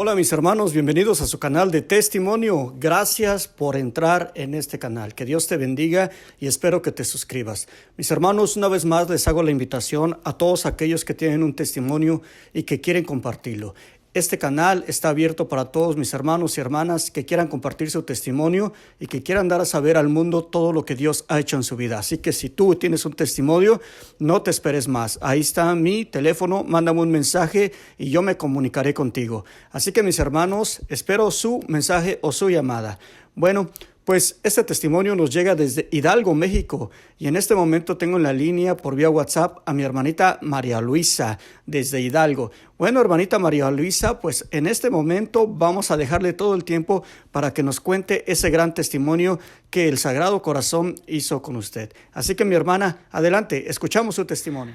Hola mis hermanos, bienvenidos a su canal de testimonio. Gracias por entrar en este canal. Que Dios te bendiga y espero que te suscribas. Mis hermanos, una vez más les hago la invitación a todos aquellos que tienen un testimonio y que quieren compartirlo. Este canal está abierto para todos mis hermanos y hermanas que quieran compartir su testimonio y que quieran dar a saber al mundo todo lo que Dios ha hecho en su vida. Así que si tú tienes un testimonio, no te esperes más. Ahí está mi teléfono, mándame un mensaje y yo me comunicaré contigo. Así que mis hermanos, espero su mensaje o su llamada. Bueno, pues este testimonio nos llega desde Hidalgo, México, y en este momento tengo en la línea por vía WhatsApp a mi hermanita María Luisa desde Hidalgo. Bueno, hermanita María Luisa, pues en este momento vamos a dejarle todo el tiempo para que nos cuente ese gran testimonio que el Sagrado Corazón hizo con usted. Así que mi hermana, adelante, escuchamos su testimonio.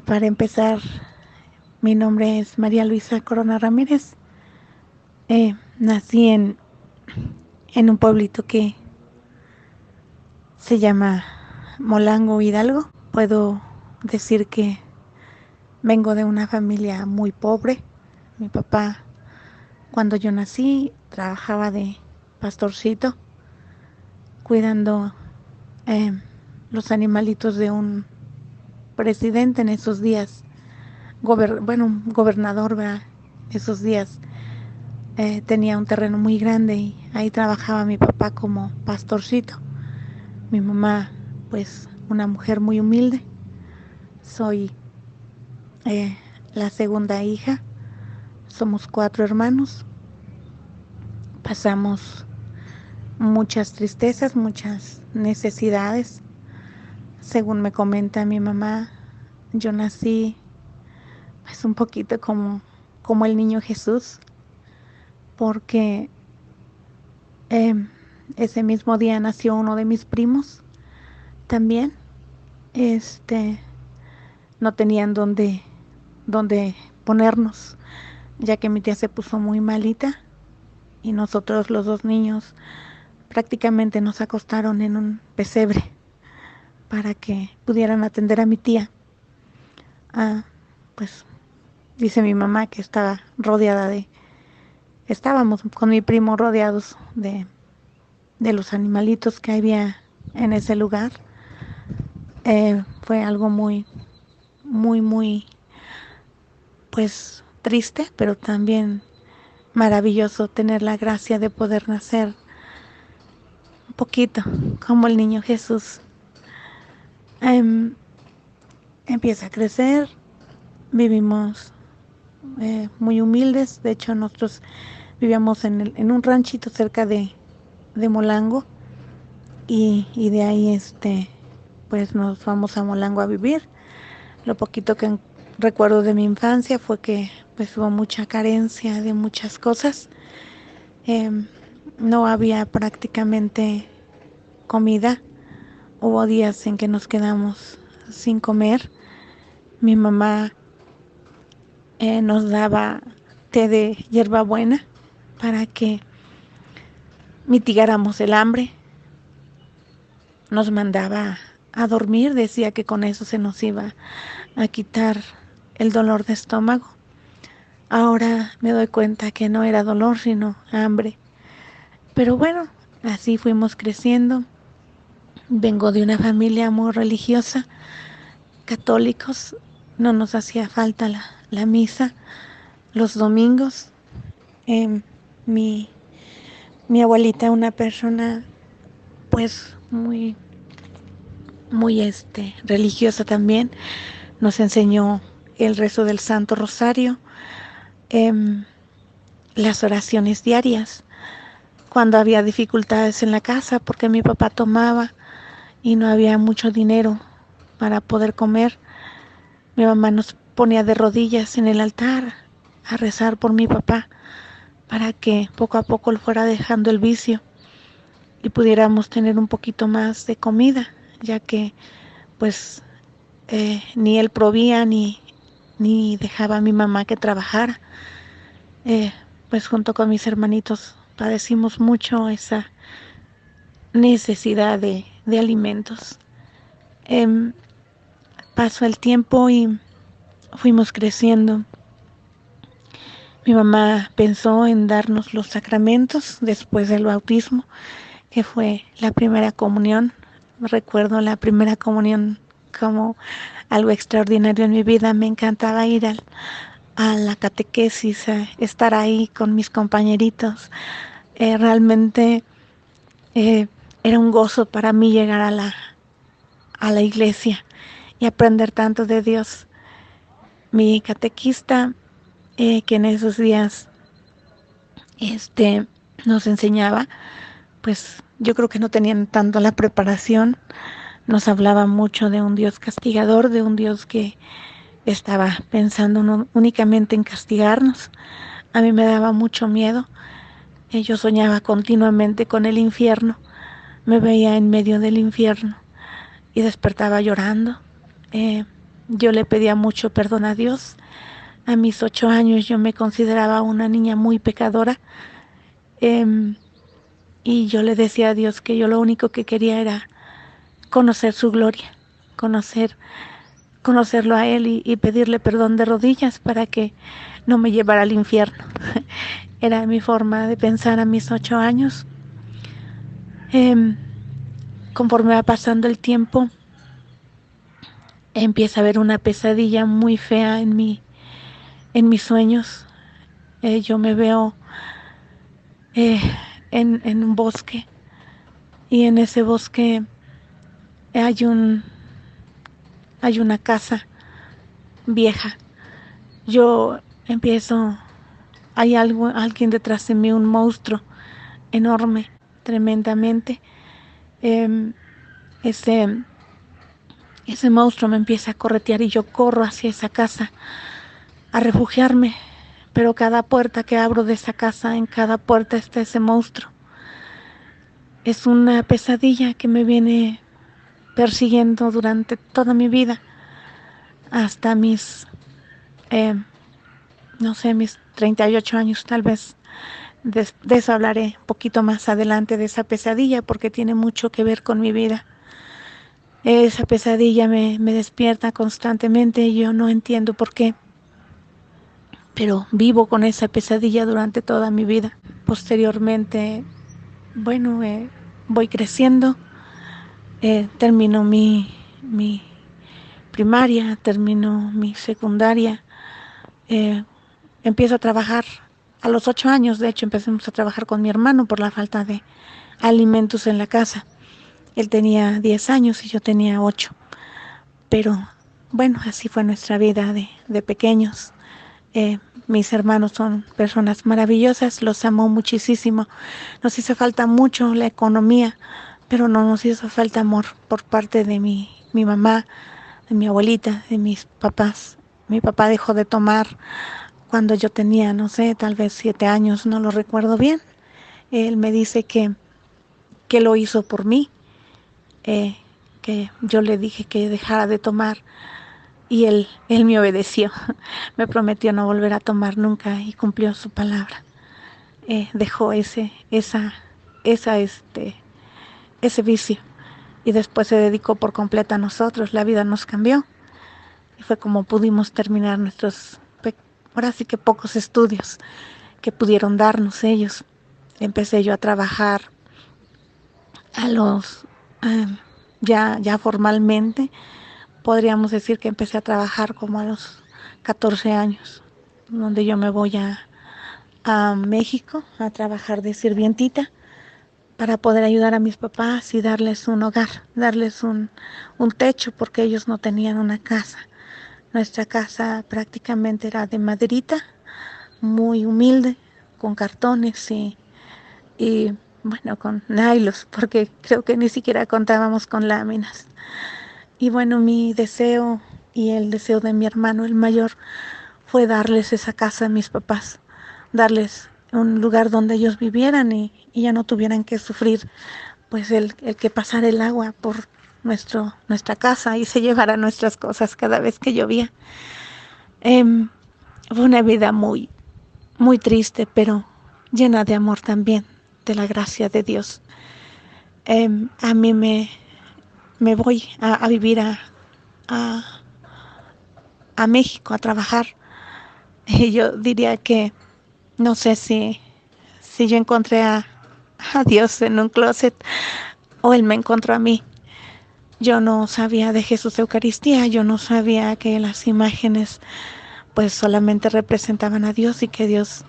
Para empezar, mi nombre es María Luisa Corona Ramírez. Nací en un pueblito que se llama Molango, Hidalgo. Puedo decir que vengo de una familia muy pobre. Mi papá, cuando yo nací, trabajaba de pastorcito, cuidando los animalitos de un presidente en esos días, gobernador, ¿verdad? Esos días tenía un terreno muy grande y ahí trabajaba mi papá como pastorcito. Mi mamá, pues, una mujer muy humilde. Soy la segunda hija. Somos 4 hermanos. Pasamos muchas tristezas, muchas necesidades. Según me comenta mi mamá, yo nací pues un poquito como el niño Jesús, porque ese mismo día nació uno de mis primos también. No tenían dónde ponernos, ya que mi tía se puso muy malita y nosotros los 2 niños prácticamente nos acostaron en un pesebre para que pudieran atender a mi tía. Pues dice mi mamá que estábamos con mi primo rodeados de los animalitos que había en ese lugar. Fue algo muy, muy, muy, pues triste, pero también maravilloso tener la gracia de poder nacer un poquito como el niño Jesús. Empieza a crecer, vivimos muy humildes. De hecho, nosotros vivíamos en un ranchito cerca de Molango, y de ahí pues nos vamos a Molango a vivir. Lo poquito que recuerdo de mi infancia fue que pues hubo mucha carencia de muchas cosas. No había prácticamente comida. Hubo días en que nos quedamos sin comer. Mi mamá nos daba té de hierbabuena para que mitigáramos el hambre. Nos mandaba a dormir, decía que con eso se nos iba a quitar el dolor de estómago. Ahora me doy cuenta que no era dolor, sino hambre. Pero bueno, así fuimos creciendo. Vengo de una familia muy religiosa, católicos. No nos hacía falta la misa los domingos. Mi abuelita, una persona pues muy religiosa también, nos enseñó el rezo del Santo Rosario, las oraciones diarias. Cuando había dificultades en la casa, porque mi papá tomaba y no había mucho dinero para poder comer, mi mamá nos ponía de rodillas en el altar a rezar por mi papá para que poco a poco él fuera dejando el vicio y pudiéramos tener un poquito más de comida, ya que pues ni él proveía ni dejaba a mi mamá que trabajara. Pues junto con mis hermanitos padecimos mucho esa necesidad de alimentos. Pasó el tiempo y fuimos creciendo. Mi mamá pensó en darnos los sacramentos después del bautismo, que fue la primera comunión. Recuerdo la primera comunión como algo extraordinario en mi vida. Me encantaba ir a la catequesis, a estar ahí con mis compañeritos. Realmente era un gozo para mí llegar a la iglesia y aprender tanto de Dios. Mi catequista, que en esos días nos enseñaba, pues yo creo que no tenían tanto la preparación. Nos hablaba mucho de un Dios castigador, de un Dios que estaba pensando no únicamente en castigarnos. A mí me daba mucho miedo. Yo soñaba continuamente con el infierno. Me veía en medio del infierno y despertaba llorando. Yo le pedía mucho perdón a Dios. A mis 8 años yo me consideraba una niña muy pecadora. Y yo le decía a Dios que yo lo único que quería era conocer su gloria, conocerlo a Él y pedirle perdón de rodillas para que no me llevara al infierno. Era mi forma de pensar a mis 8 años. Conforme va pasando el tiempo, empieza a haber una pesadilla muy fea en mis sueños. Yo me veo en un bosque, y en ese bosque hay una casa vieja. Yo empiezo, hay alguien detrás de mí, un monstruo enorme, tremendamente. Ese monstruo me empieza a corretear y yo corro hacia esa casa a refugiarme, pero cada puerta que abro de esa casa, en cada puerta está ese monstruo. Es una pesadilla que me viene persiguiendo durante toda mi vida, hasta mis, no sé, mis 38 años tal vez. De eso hablaré un poquito más adelante, de esa pesadilla, porque tiene mucho que ver con mi vida. Esa pesadilla me despierta constantemente y yo no entiendo por qué, pero vivo con esa pesadilla durante toda mi vida. Posteriormente, bueno, voy creciendo, termino mi primaria, termino mi secundaria, empiezo a trabajar. A los 8 años, de hecho, empezamos a trabajar con mi hermano por la falta de alimentos en la casa. Él tenía 10 años y yo tenía 8. Pero bueno, así fue nuestra vida de pequeños. Mis hermanos son personas maravillosas, los amo muchísimo. Nos hizo falta mucho la economía, pero no nos hizo falta amor por parte de mi mamá, de mi abuelita, de mis papás. Mi papá dejó de tomar cuando yo tenía, no sé, tal vez 7 años, no lo recuerdo bien. Él me dice que lo hizo por mí, que yo le dije que dejara de tomar y él me obedeció. Me prometió no volver a tomar nunca y cumplió su palabra. Dejó ese vicio y después se dedicó por completo a nosotros. La vida nos cambió y fue como pudimos terminar nuestros, ahora sí que pocos estudios que pudieron darnos ellos. Empecé yo a trabajar a los ya formalmente. Podríamos decir que empecé a trabajar como a los 14 años, donde yo me voy a México a trabajar de sirvientita para poder ayudar a mis papás y darles un hogar, darles un techo, porque ellos no tenían una casa. Nuestra casa prácticamente era de maderita, muy humilde, con cartones y bueno, con nailos, porque creo que ni siquiera contábamos con láminas. Y bueno, mi deseo y el deseo de mi hermano, el mayor, fue darles esa casa a mis papás, darles un lugar donde ellos vivieran y ya no tuvieran que sufrir pues el que pasara el agua por nuestra casa y se llevara nuestras cosas cada vez que llovía. Fue una vida muy, muy triste, pero llena de amor también, de la gracia de Dios. A mí me voy a vivir a México a trabajar. Y yo diría que No sé si yo encontré a Dios en un closet o Él me encontró a mí. Yo no sabía de Jesús Eucaristía, yo no sabía que las imágenes pues solamente representaban a Dios y que Dios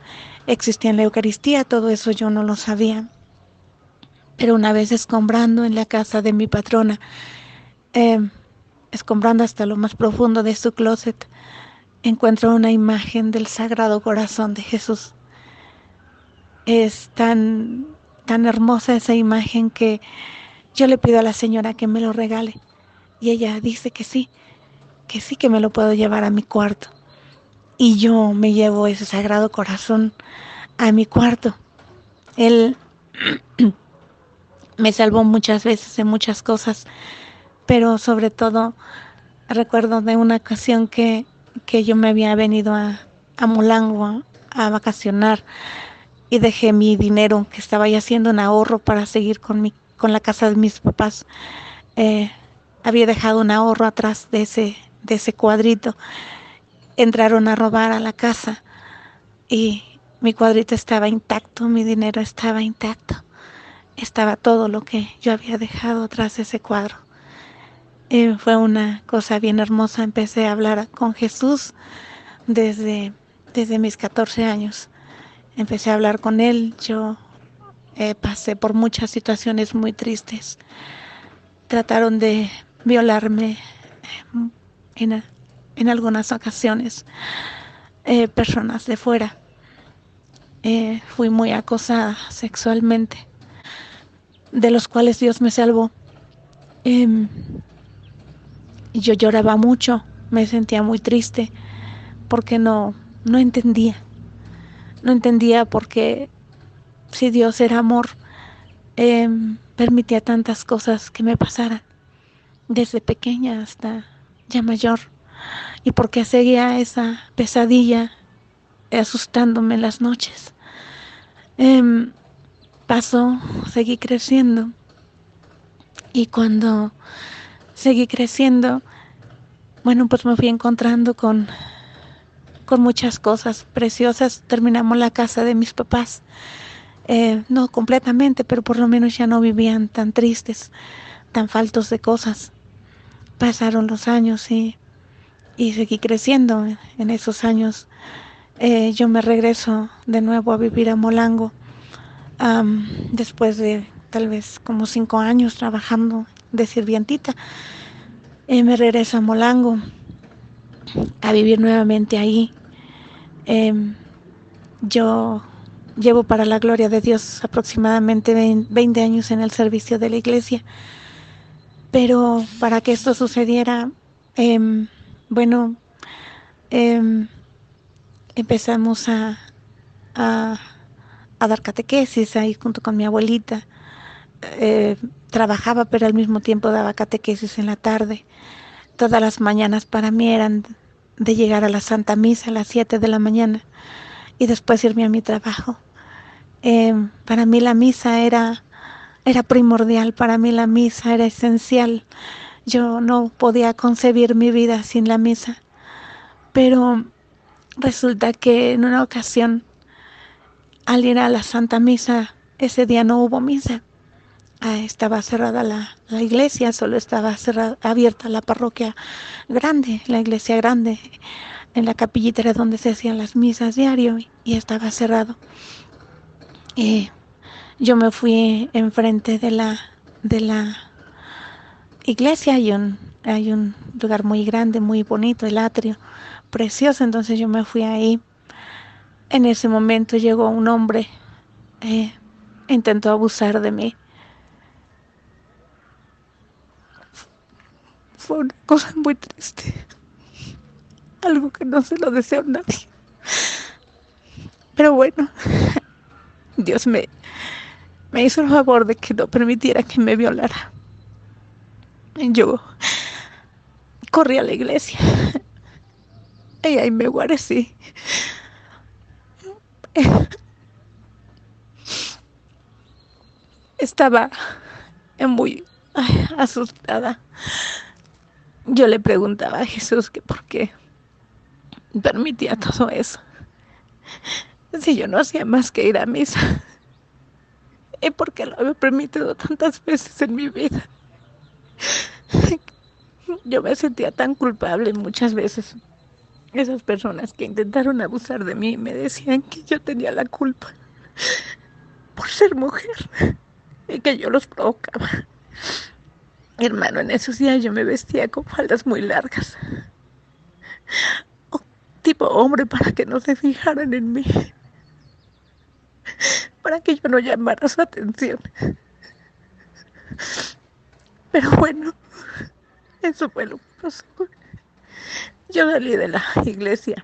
existía en la Eucaristía, todo eso yo no lo sabía. Pero una vez escombrando en la casa de mi patrona, eh, escombrando hasta lo más profundo de su closet, encuentro una imagen del Sagrado Corazón de Jesús. Es tan hermosa esa imagen que yo le pido a la señora que me lo regale. Y ella dice que sí que me lo puedo llevar a mi cuarto. Y yo me llevo ese Sagrado Corazón a mi cuarto. Él me salvó muchas veces en muchas cosas, pero sobre todo recuerdo de una ocasión que yo me había venido a Molango a vacacionar y dejé mi dinero que estaba ya haciendo un ahorro para seguir con la casa de mis papás. Había dejado un ahorro atrás de ese cuadrito. Entraron a robar a la casa y mi cuadrito estaba intacto, mi dinero estaba intacto. Estaba todo lo que yo había dejado atrás de ese cuadro. Fue una cosa bien hermosa. Empecé a hablar con Jesús desde mis 14 años. Empecé a hablar con Él. Yo pasé por muchas situaciones muy tristes. Trataron de violarme en algunas ocasiones. Personas de fuera. Fui muy acosada sexualmente, de los cuales Dios me salvó. Yo lloraba mucho, me sentía muy triste porque no entendía. No entendía por qué, si Dios era amor, permitía tantas cosas que me pasaran, desde pequeña hasta ya mayor. Y por qué seguía esa pesadilla asustándome en las noches. Pasó, seguí creciendo. Y cuando seguí creciendo, bueno, pues me fui encontrando con muchas cosas preciosas. Terminamos la casa de mis papás. No completamente, pero por lo menos ya no vivían tan tristes, tan faltos de cosas. Pasaron los años y seguí creciendo. En esos años yo me regreso de nuevo a vivir a Molango, después de tal vez como 5 años trabajando de sirvientita. Me regreso a Molango a vivir nuevamente ahí. Yo llevo, para la gloria de Dios, aproximadamente 20 años en el servicio de la iglesia. Pero para que esto sucediera, bueno, empezamos a dar catequesis ahí junto con mi abuelita. Trabajaba, pero al mismo tiempo daba catequesis en la tarde. Todas las mañanas para mí eran de llegar a la Santa Misa a las 7 de la mañana y después irme a mi trabajo. Para mí la misa era primordial, para mí la misa era esencial. Yo no podía concebir mi vida sin la misa. Pero resulta que en una ocasión, al ir a la Santa Misa, ese día no hubo misa. Estaba cerrada la iglesia, solo estaba abierta la parroquia grande, la iglesia grande. En la capillita era donde se hacían las misas diario y estaba cerrado. Yo me fui enfrente de la iglesia. Hay un lugar muy grande, muy bonito, el atrio, precioso. Entonces yo me fui ahí. En ese momento llegó un hombre, intentó abusar de mí. Fue una cosa muy triste, algo que no se lo deseo a nadie. Pero bueno, Dios me hizo el favor de que no permitiera que me violara. Yo corrí a la iglesia y ahí me guarecí. Estaba muy asustada. Yo le preguntaba a Jesús que por qué permitía todo eso. si yo no hacía más que ir a misa? ¿Y por qué lo había permitido tantas veces en mi vida? Yo me sentía tan culpable muchas veces. Esas personas que intentaron abusar de mí me decían que yo tenía la culpa por ser mujer y que yo los provocaba. Hermano, en esos días yo me vestía con faldas muy largas, tipo hombre, para que no se fijaran en mí, para que yo no llamara su atención. Pero bueno, eso fue lo que pasó. Yo salí de la iglesia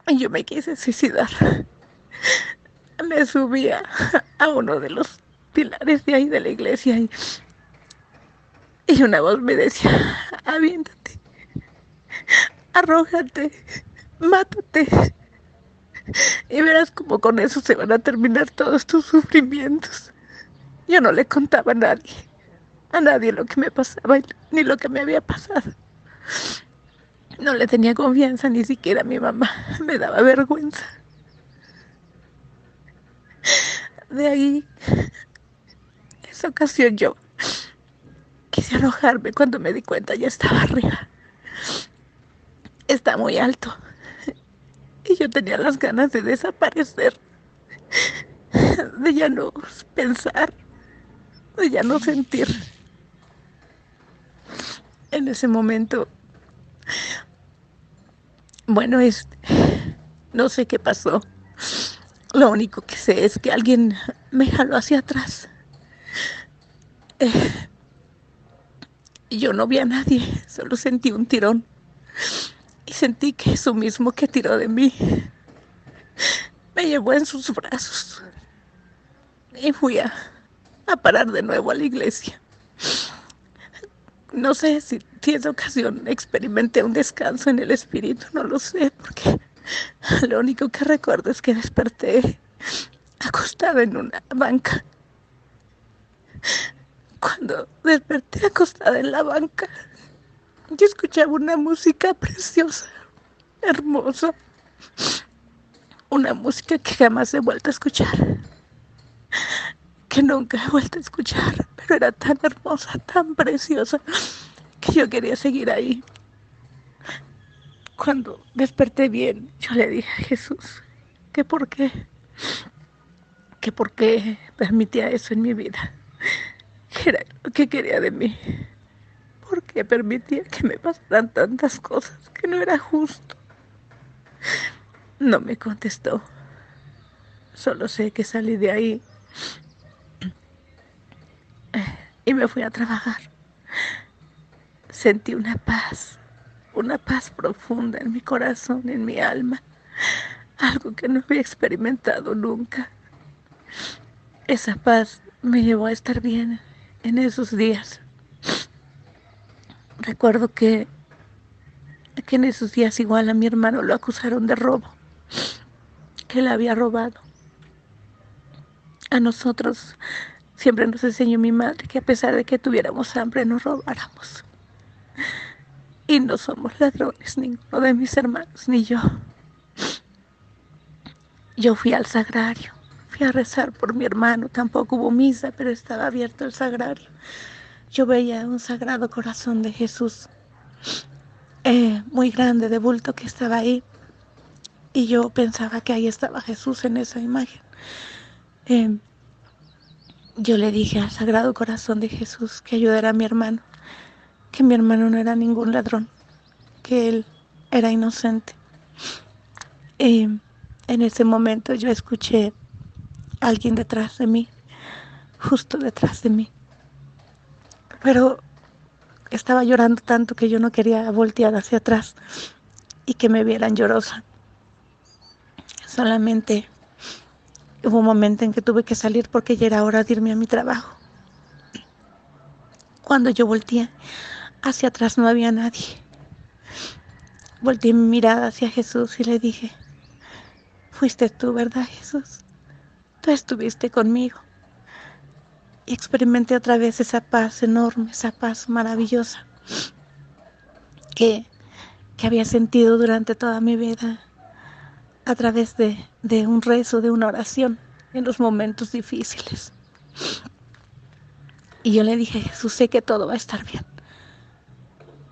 y yo me quise suicidar. Me subí a uno de los pilares de ahí de la iglesia y una voz me decía: aviéntate, arrójate, mátate, y verás cómo con eso se van a terminar todos tus sufrimientos. Yo no le contaba a nadie lo que me pasaba ni lo que me había pasado. No le tenía confianza ni siquiera a mi mamá, me daba vergüenza. De ahí, esa ocasión yo quise arrojarme. Cuando me di cuenta ya estaba arriba. Está muy alto. Y yo tenía las ganas de desaparecer, de ya no pensar, de ya no sentir. En ese momento, bueno, no sé qué pasó. Lo único que sé es que alguien me jaló hacia atrás. Yo no vi a nadie, solo sentí un tirón. Y sentí que eso mismo que tiró de mí me llevó en sus brazos. Y fui a parar de nuevo a la iglesia. No sé si en esa ocasión experimenté un descanso en el espíritu, no lo sé, porque lo único que recuerdo es que desperté acostada en una banca. Cuando desperté acostada en la banca, yo escuchaba una música preciosa, hermosa, una música que jamás he vuelto a escuchar, que nunca he vuelto a escuchar, pero era tan hermosa, tan preciosa, que yo quería seguir ahí. Cuando desperté bien, yo le dije a Jesús que por qué permitía eso en mi vida, que era lo que quería de mí, por qué permitía que me pasaran tantas cosas, que no era justo. No me contestó, solo sé que salí de ahí y me fui a trabajar. Sentí una paz profunda en mi corazón, en mi alma, algo que no había experimentado nunca. Esa paz me llevó a estar bien en esos días. Recuerdo que en esos días igual a mi hermano lo acusaron de robo, que él había robado. A nosotros siempre nos enseñó mi madre que a pesar de que tuviéramos hambre no robáramos. Y no somos ladrones, ninguno de mis hermanos ni yo. Yo fui al sagrario, fui a rezar por mi hermano. Tampoco hubo misa, pero estaba abierto el sagrario. Yo veía un Sagrado Corazón de Jesús muy grande, de bulto, que estaba ahí. Y yo pensaba que ahí estaba Jesús en esa imagen. Yo le dije al Sagrado Corazón de Jesús que ayudara a mi hermano, que mi hermano no era ningún ladrón, que él era inocente. En ese momento yo escuché a alguien detrás de mí, justo detrás de mí. Pero estaba llorando tanto que yo no quería voltear hacia atrás y que me vieran llorosa. Solamente hubo un momento en que tuve que salir porque ya era hora de irme a mi trabajo. Cuando yo volteé hacia atrás no había nadie. Volteé mi mirada hacia Jesús y le dije: fuiste tú, ¿verdad, Jesús? Tú estuviste conmigo. Y experimenté otra vez esa paz enorme, esa paz maravillosa que había sentido durante toda mi vida. a través de un rezo, de una oración en los momentos difíciles. Y yo le dije: Jesús, sé que todo va a estar bien,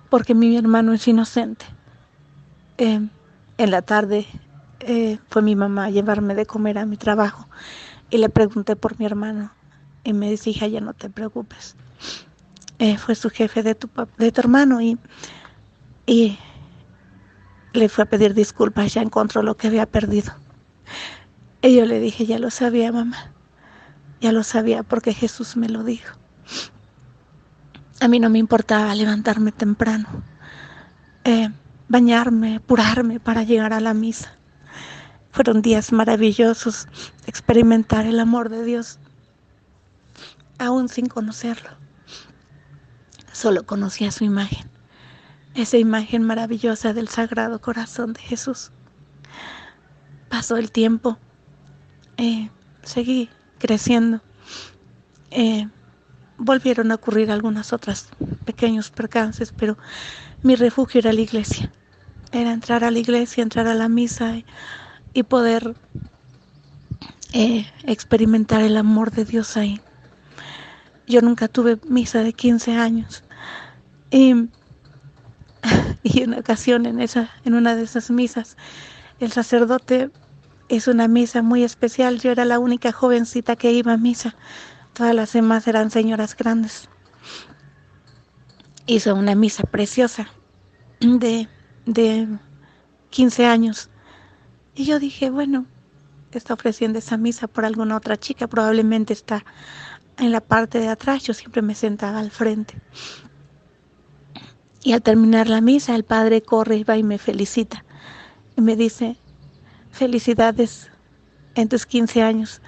porque mi hermano es inocente. En la tarde fue mi mamá a llevarme de comer a mi trabajo y le pregunté por mi hermano y me dice: hija, ya no te preocupes, fue su jefe de tu hermano y le fue a pedir disculpas, ya encontró lo que había perdido. Y yo le dije: ya lo sabía, mamá, ya lo sabía porque Jesús me lo dijo. A mí no me importaba levantarme temprano, bañarme, apurarme para llegar a la misa. Fueron días maravillosos, experimentar el amor de Dios, aún sin conocerlo. Solo conocía su imagen, esa imagen maravillosa del Sagrado Corazón de Jesús. Pasó el tiempo, seguí creciendo. Volvieron a ocurrir algunas otras pequeños percances, pero mi refugio era la iglesia. Era entrar a la iglesia, entrar a la misa y poder experimentar el amor de Dios ahí. Yo nunca tuve misa de 15 años. Y en una ocasión, en una de esas misas, el sacerdote hizo una misa muy especial. Yo era la única jovencita que iba a misa. Todas las demás eran señoras grandes. Hizo una misa preciosa de 15 años. Y yo dije: bueno, está ofreciendo esa misa por alguna otra chica, probablemente está en la parte de atrás. Yo siempre me sentaba al frente. Y al terminar la misa, el padre corre y va y me felicita. Y me dice: felicidades en tus 15 años.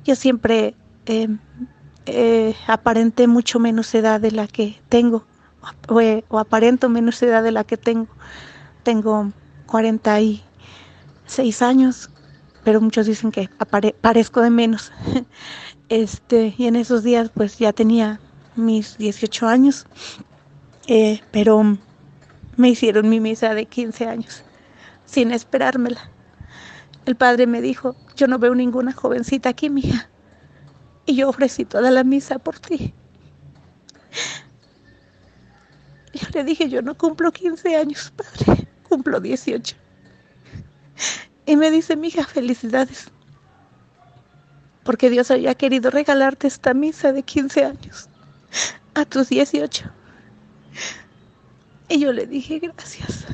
Yo siempre aparenté mucho menos edad de la que tengo, o aparento menos edad de la que tengo. Tengo 46 años, pero muchos dicen que parezco de menos. Y en esos días pues ya tenía mis 18 años, pero me hicieron mi misa de 15 años, sin esperármela. El padre me dijo: yo no veo ninguna jovencita aquí, mija, y yo ofrecí toda la misa por ti. Yo le dije: yo no cumplo 15 años, padre, cumplo 18. Y me dice: mija, felicidades, porque Dios había querido regalarte esta misa de 15 años a tus 18. Y yo le dije: gracias.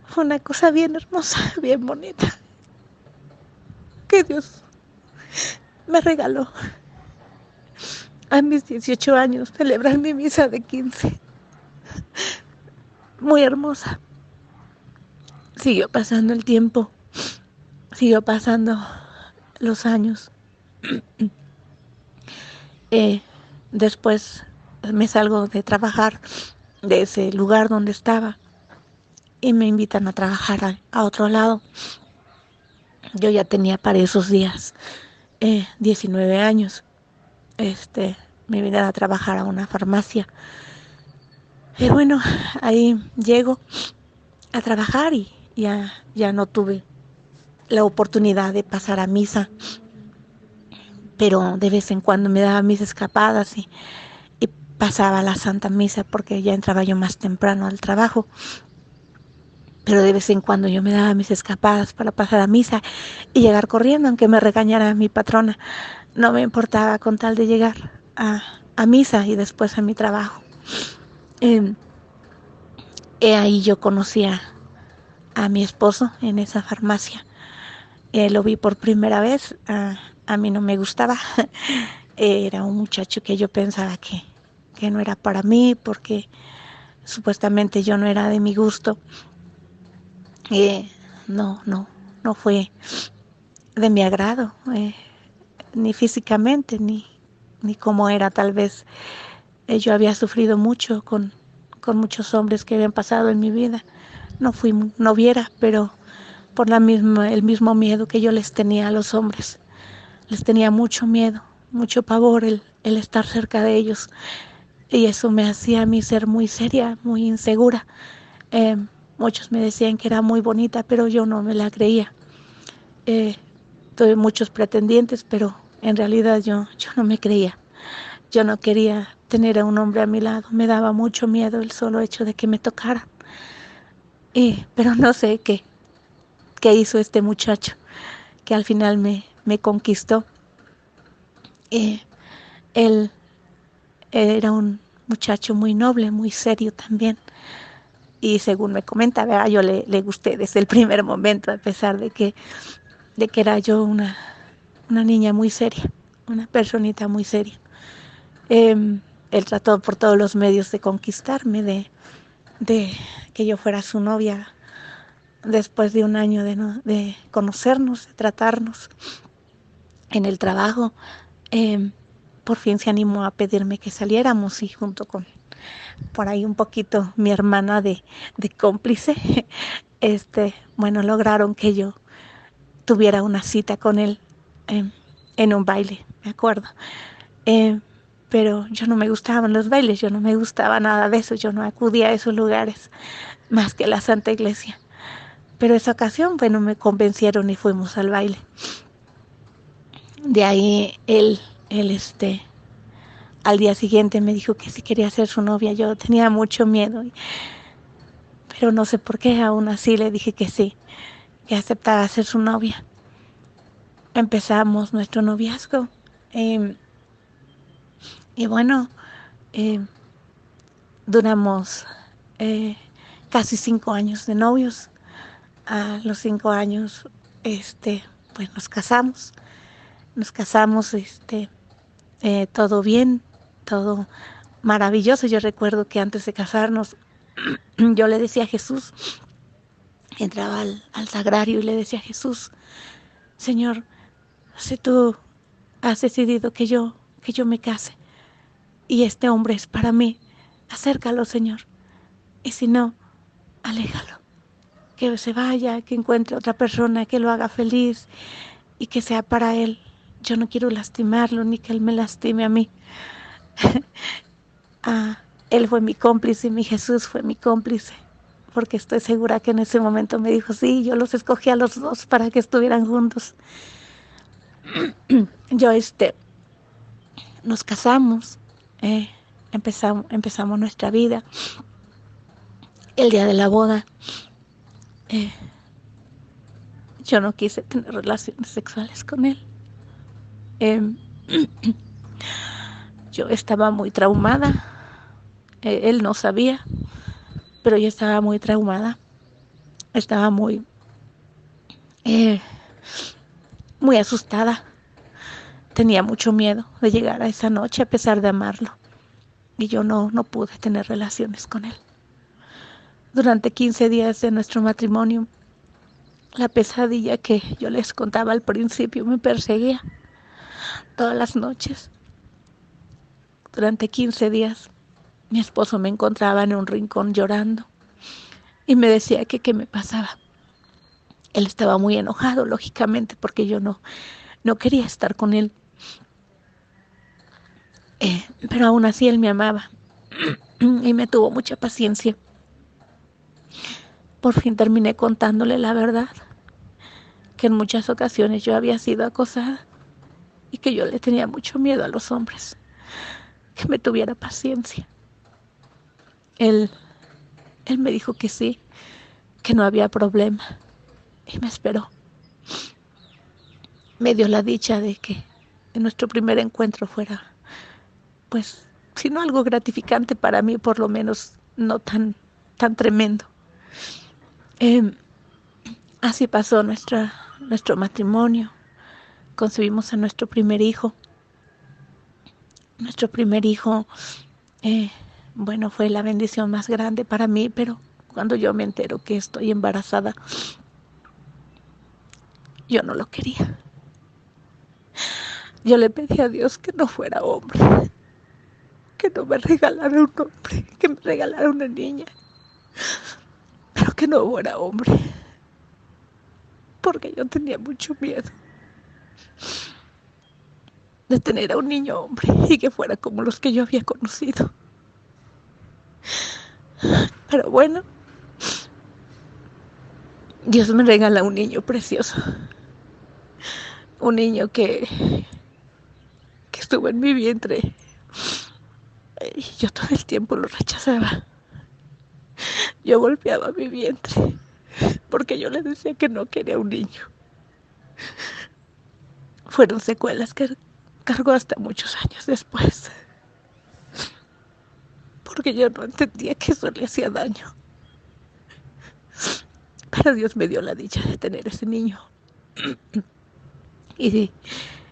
Fue una cosa bien hermosa, bien bonita, que Dios me regaló a mis 18 años, celebrar mi misa de 15. Muy hermosa. Siguió pasando el tiempo, siguió pasando los años. Después me salgo de trabajar de ese lugar donde estaba y me invitan a trabajar a otro lado. Yo ya tenía para esos días 19 años. Me vine a trabajar a una farmacia. Y bueno, ahí llego a trabajar y ya no tuve la oportunidad de pasar a misa, pero de vez en cuando me daba mis escapadas y pasaba la Santa Misa, porque ya entraba yo más temprano al trabajo. Pero de vez en cuando yo me daba mis escapadas para pasar a misa y llegar corriendo, aunque me regañara mi patrona. No me importaba, con tal de llegar a misa y después a mi trabajo. Ahí yo conocí a mi esposo en esa farmacia. Lo vi por primera vez. A mí no me gustaba. Era un muchacho que yo pensaba que no era para mí, porque supuestamente yo no era de mi gusto. No fue de mi agrado, ni físicamente, ni cómo era. Tal vez yo había sufrido mucho con muchos hombres que habían pasado en mi vida. No fui noviera, pero por el mismo miedo que yo les tenía a los hombres. Les tenía mucho miedo, mucho pavor el estar cerca de ellos. Y eso me hacía a mí ser muy seria, muy insegura. Muchos me decían que era muy bonita, pero yo no me la creía. Tuve muchos pretendientes, pero en realidad yo no me creía. Yo no quería tener a un hombre a mi lado. Me daba mucho miedo el solo hecho de que me tocara. Pero no sé qué hizo este muchacho, que al final me conquistó. Él era un muchacho muy noble, muy serio también. Y según me comenta, ¿verdad? Yo le gusté desde el primer momento, a pesar de que era yo una niña muy seria, una personita muy seria. Él trató por todos los medios de conquistarme, de que yo fuera su novia después de un año de conocernos, de tratarnos en el trabajo. Por fin se animó a pedirme que saliéramos y junto con por ahí un poquito mi hermana de cómplice, bueno, lograron que yo tuviera una cita con él en un baile, me acuerdo. Pero yo no me gustaban los bailes, yo no me gustaba nada de eso, yo no acudía a esos lugares más que a la Santa Iglesia. Pero esa ocasión, bueno, me convencieron y fuimos al baile. De ahí él al día siguiente me dijo que si quería ser su novia. Yo tenía mucho miedo, pero no sé por qué, aún así le dije que sí, que aceptaba ser su novia. Empezamos nuestro noviazgo. Y bueno, duramos casi 5 años de novios. A los 5 años, pues nos casamos. Todo bien, todo maravilloso. Yo recuerdo que antes de casarnos, yo le decía a Jesús, entraba al sagrario y le decía a Jesús, Señor, si tú has decidido que yo me case y este hombre es para mí, acércalo, Señor. Y si no, aléjalo. Que se vaya, que encuentre otra persona que lo haga feliz y que sea para él. Yo no quiero lastimarlo ni que él me lastime a mí. Él fue mi cómplice y mi Jesús fue mi cómplice, porque estoy segura que en ese momento me dijo, sí, yo los escogí a los dos para que estuvieran juntos. Yo nos casamos, empezamos nuestra vida. El día de la boda, yo no quise tener relaciones sexuales con él. Yo estaba muy traumada. Él no sabía, pero yo estaba muy traumada. Estaba muy asustada. Tenía mucho miedo de llegar a esa noche a pesar de amarlo. Y yo no pude tener relaciones con él. Durante 15 días de nuestro matrimonio, la pesadilla que yo les contaba al principio me perseguía todas las noches. Durante 15 días, mi esposo me encontraba en un rincón llorando y me decía que qué me pasaba. Él estaba muy enojado, lógicamente, porque yo no quería estar con él. Pero aún así él me amaba y me tuvo mucha paciencia. Por fin terminé contándole la verdad, que en muchas ocasiones yo había sido acosada y que yo le tenía mucho miedo a los hombres, que me tuviera paciencia. Él me dijo que sí, que no había problema y me esperó. Me dio la dicha de que en nuestro primer encuentro fuera, pues, si no algo gratificante para mí, por lo menos no tan tremendo. Así pasó nuestro matrimonio. Concebimos a nuestro primer hijo. Nuestro primer hijo, bueno, fue la bendición más grande para mí, pero cuando yo me entero que estoy embarazada, yo no lo quería. Yo le pedí a Dios que no fuera hombre, que no me regalara un hombre, que me regalara una niña, pero que no fuera hombre, porque yo tenía mucho miedo de tener a un niño hombre y que fuera como los que yo había conocido. Pero bueno, Dios me regala un niño precioso, un niño que estuvo en mi vientre y yo todo el tiempo lo rechazaba. Yo golpeaba mi vientre porque yo le decía que no quería un niño. Fueron secuelas que cargó hasta muchos años después, porque yo no entendía que eso le hacía daño. Pero Dios me dio la dicha de tener ese niño y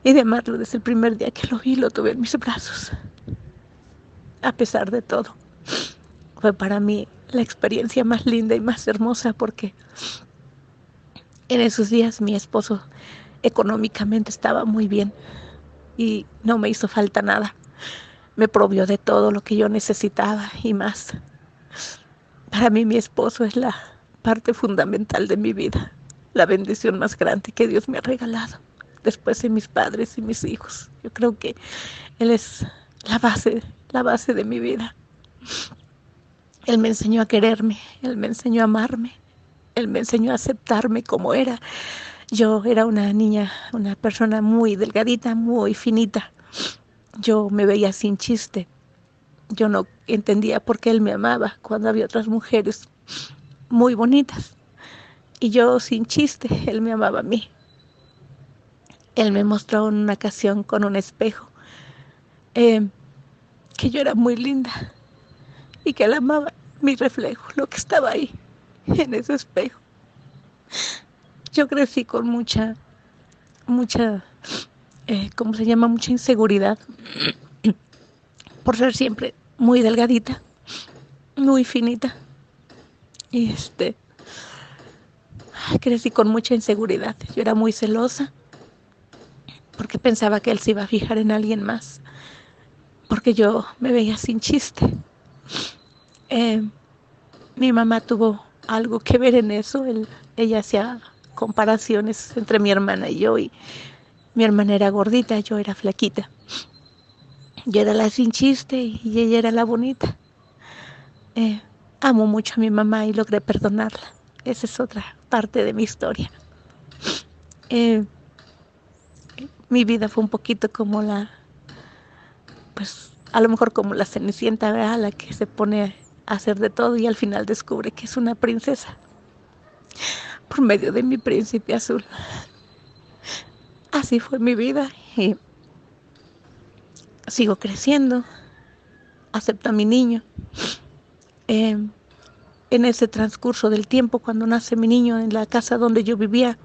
de amarlo desde el primer día que lo vi, lo tuve en mis brazos. A pesar de todo, fue para mí la experiencia más linda y más hermosa, porque en esos días mi esposo económicamente estaba muy bien y no me hizo falta nada. Me provió de todo lo que yo necesitaba y más. Para mí mi esposo es la parte fundamental de mi vida, la bendición más grande que Dios me ha regalado, después de mis padres y mis hijos. Yo creo que Él es la base de mi vida. Él me enseñó a quererme, Él me enseñó a amarme, Él me enseñó a aceptarme como era. Yo era una niña, una persona muy delgadita, muy finita. Yo me veía sin chiste. Yo no entendía por qué Él me amaba cuando había otras mujeres muy bonitas. Y yo sin chiste, Él me amaba a mí. Él me mostró en una ocasión con un espejo que yo era muy linda y que Él amaba mi reflejo, lo que estaba ahí en ese espejo. Yo crecí con mucha, ¿cómo se llama? Mucha inseguridad por ser siempre muy delgadita, muy finita. Y crecí con mucha inseguridad. Yo era muy celosa porque pensaba que Él se iba a fijar en alguien más, porque yo me veía sin chiste. Mi mamá tuvo algo que ver en eso. Ella hacía comparaciones entre mi hermana y yo, y mi hermana era gordita, yo era flaquita. Yo era la sin chiste y ella era la bonita. Amo mucho a mi mamá y logré perdonarla. Esa es otra parte de mi historia. Mi vida fue un poquito como pues a lo mejor como la Cenicienta, ¿verdad? La que se pone a hacer de todo y al final descubre que es una princesa por medio de mi príncipe azul. Así fue mi vida y sigo creciendo. Acepto a mi niño. En ese transcurso del tiempo, cuando nace mi niño en la casa donde yo vivía,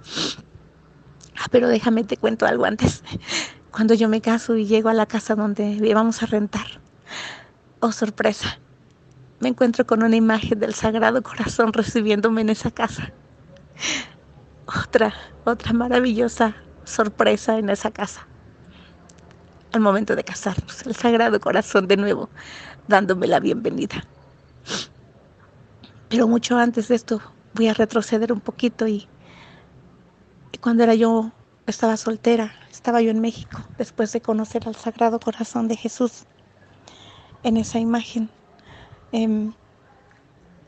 pero déjame te cuento algo antes. Cuando yo me caso y llego a la casa donde íbamos a rentar, oh sorpresa, me encuentro con una imagen del Sagrado Corazón recibiéndome en esa casa. Otra maravillosa sorpresa en esa casa. Al momento de casarnos, el Sagrado Corazón de nuevo dándome la bienvenida. Pero mucho antes de esto voy a retroceder un poquito y cuando estaba soltera, estaba yo en México, después de conocer al Sagrado Corazón de Jesús. En esa imagen,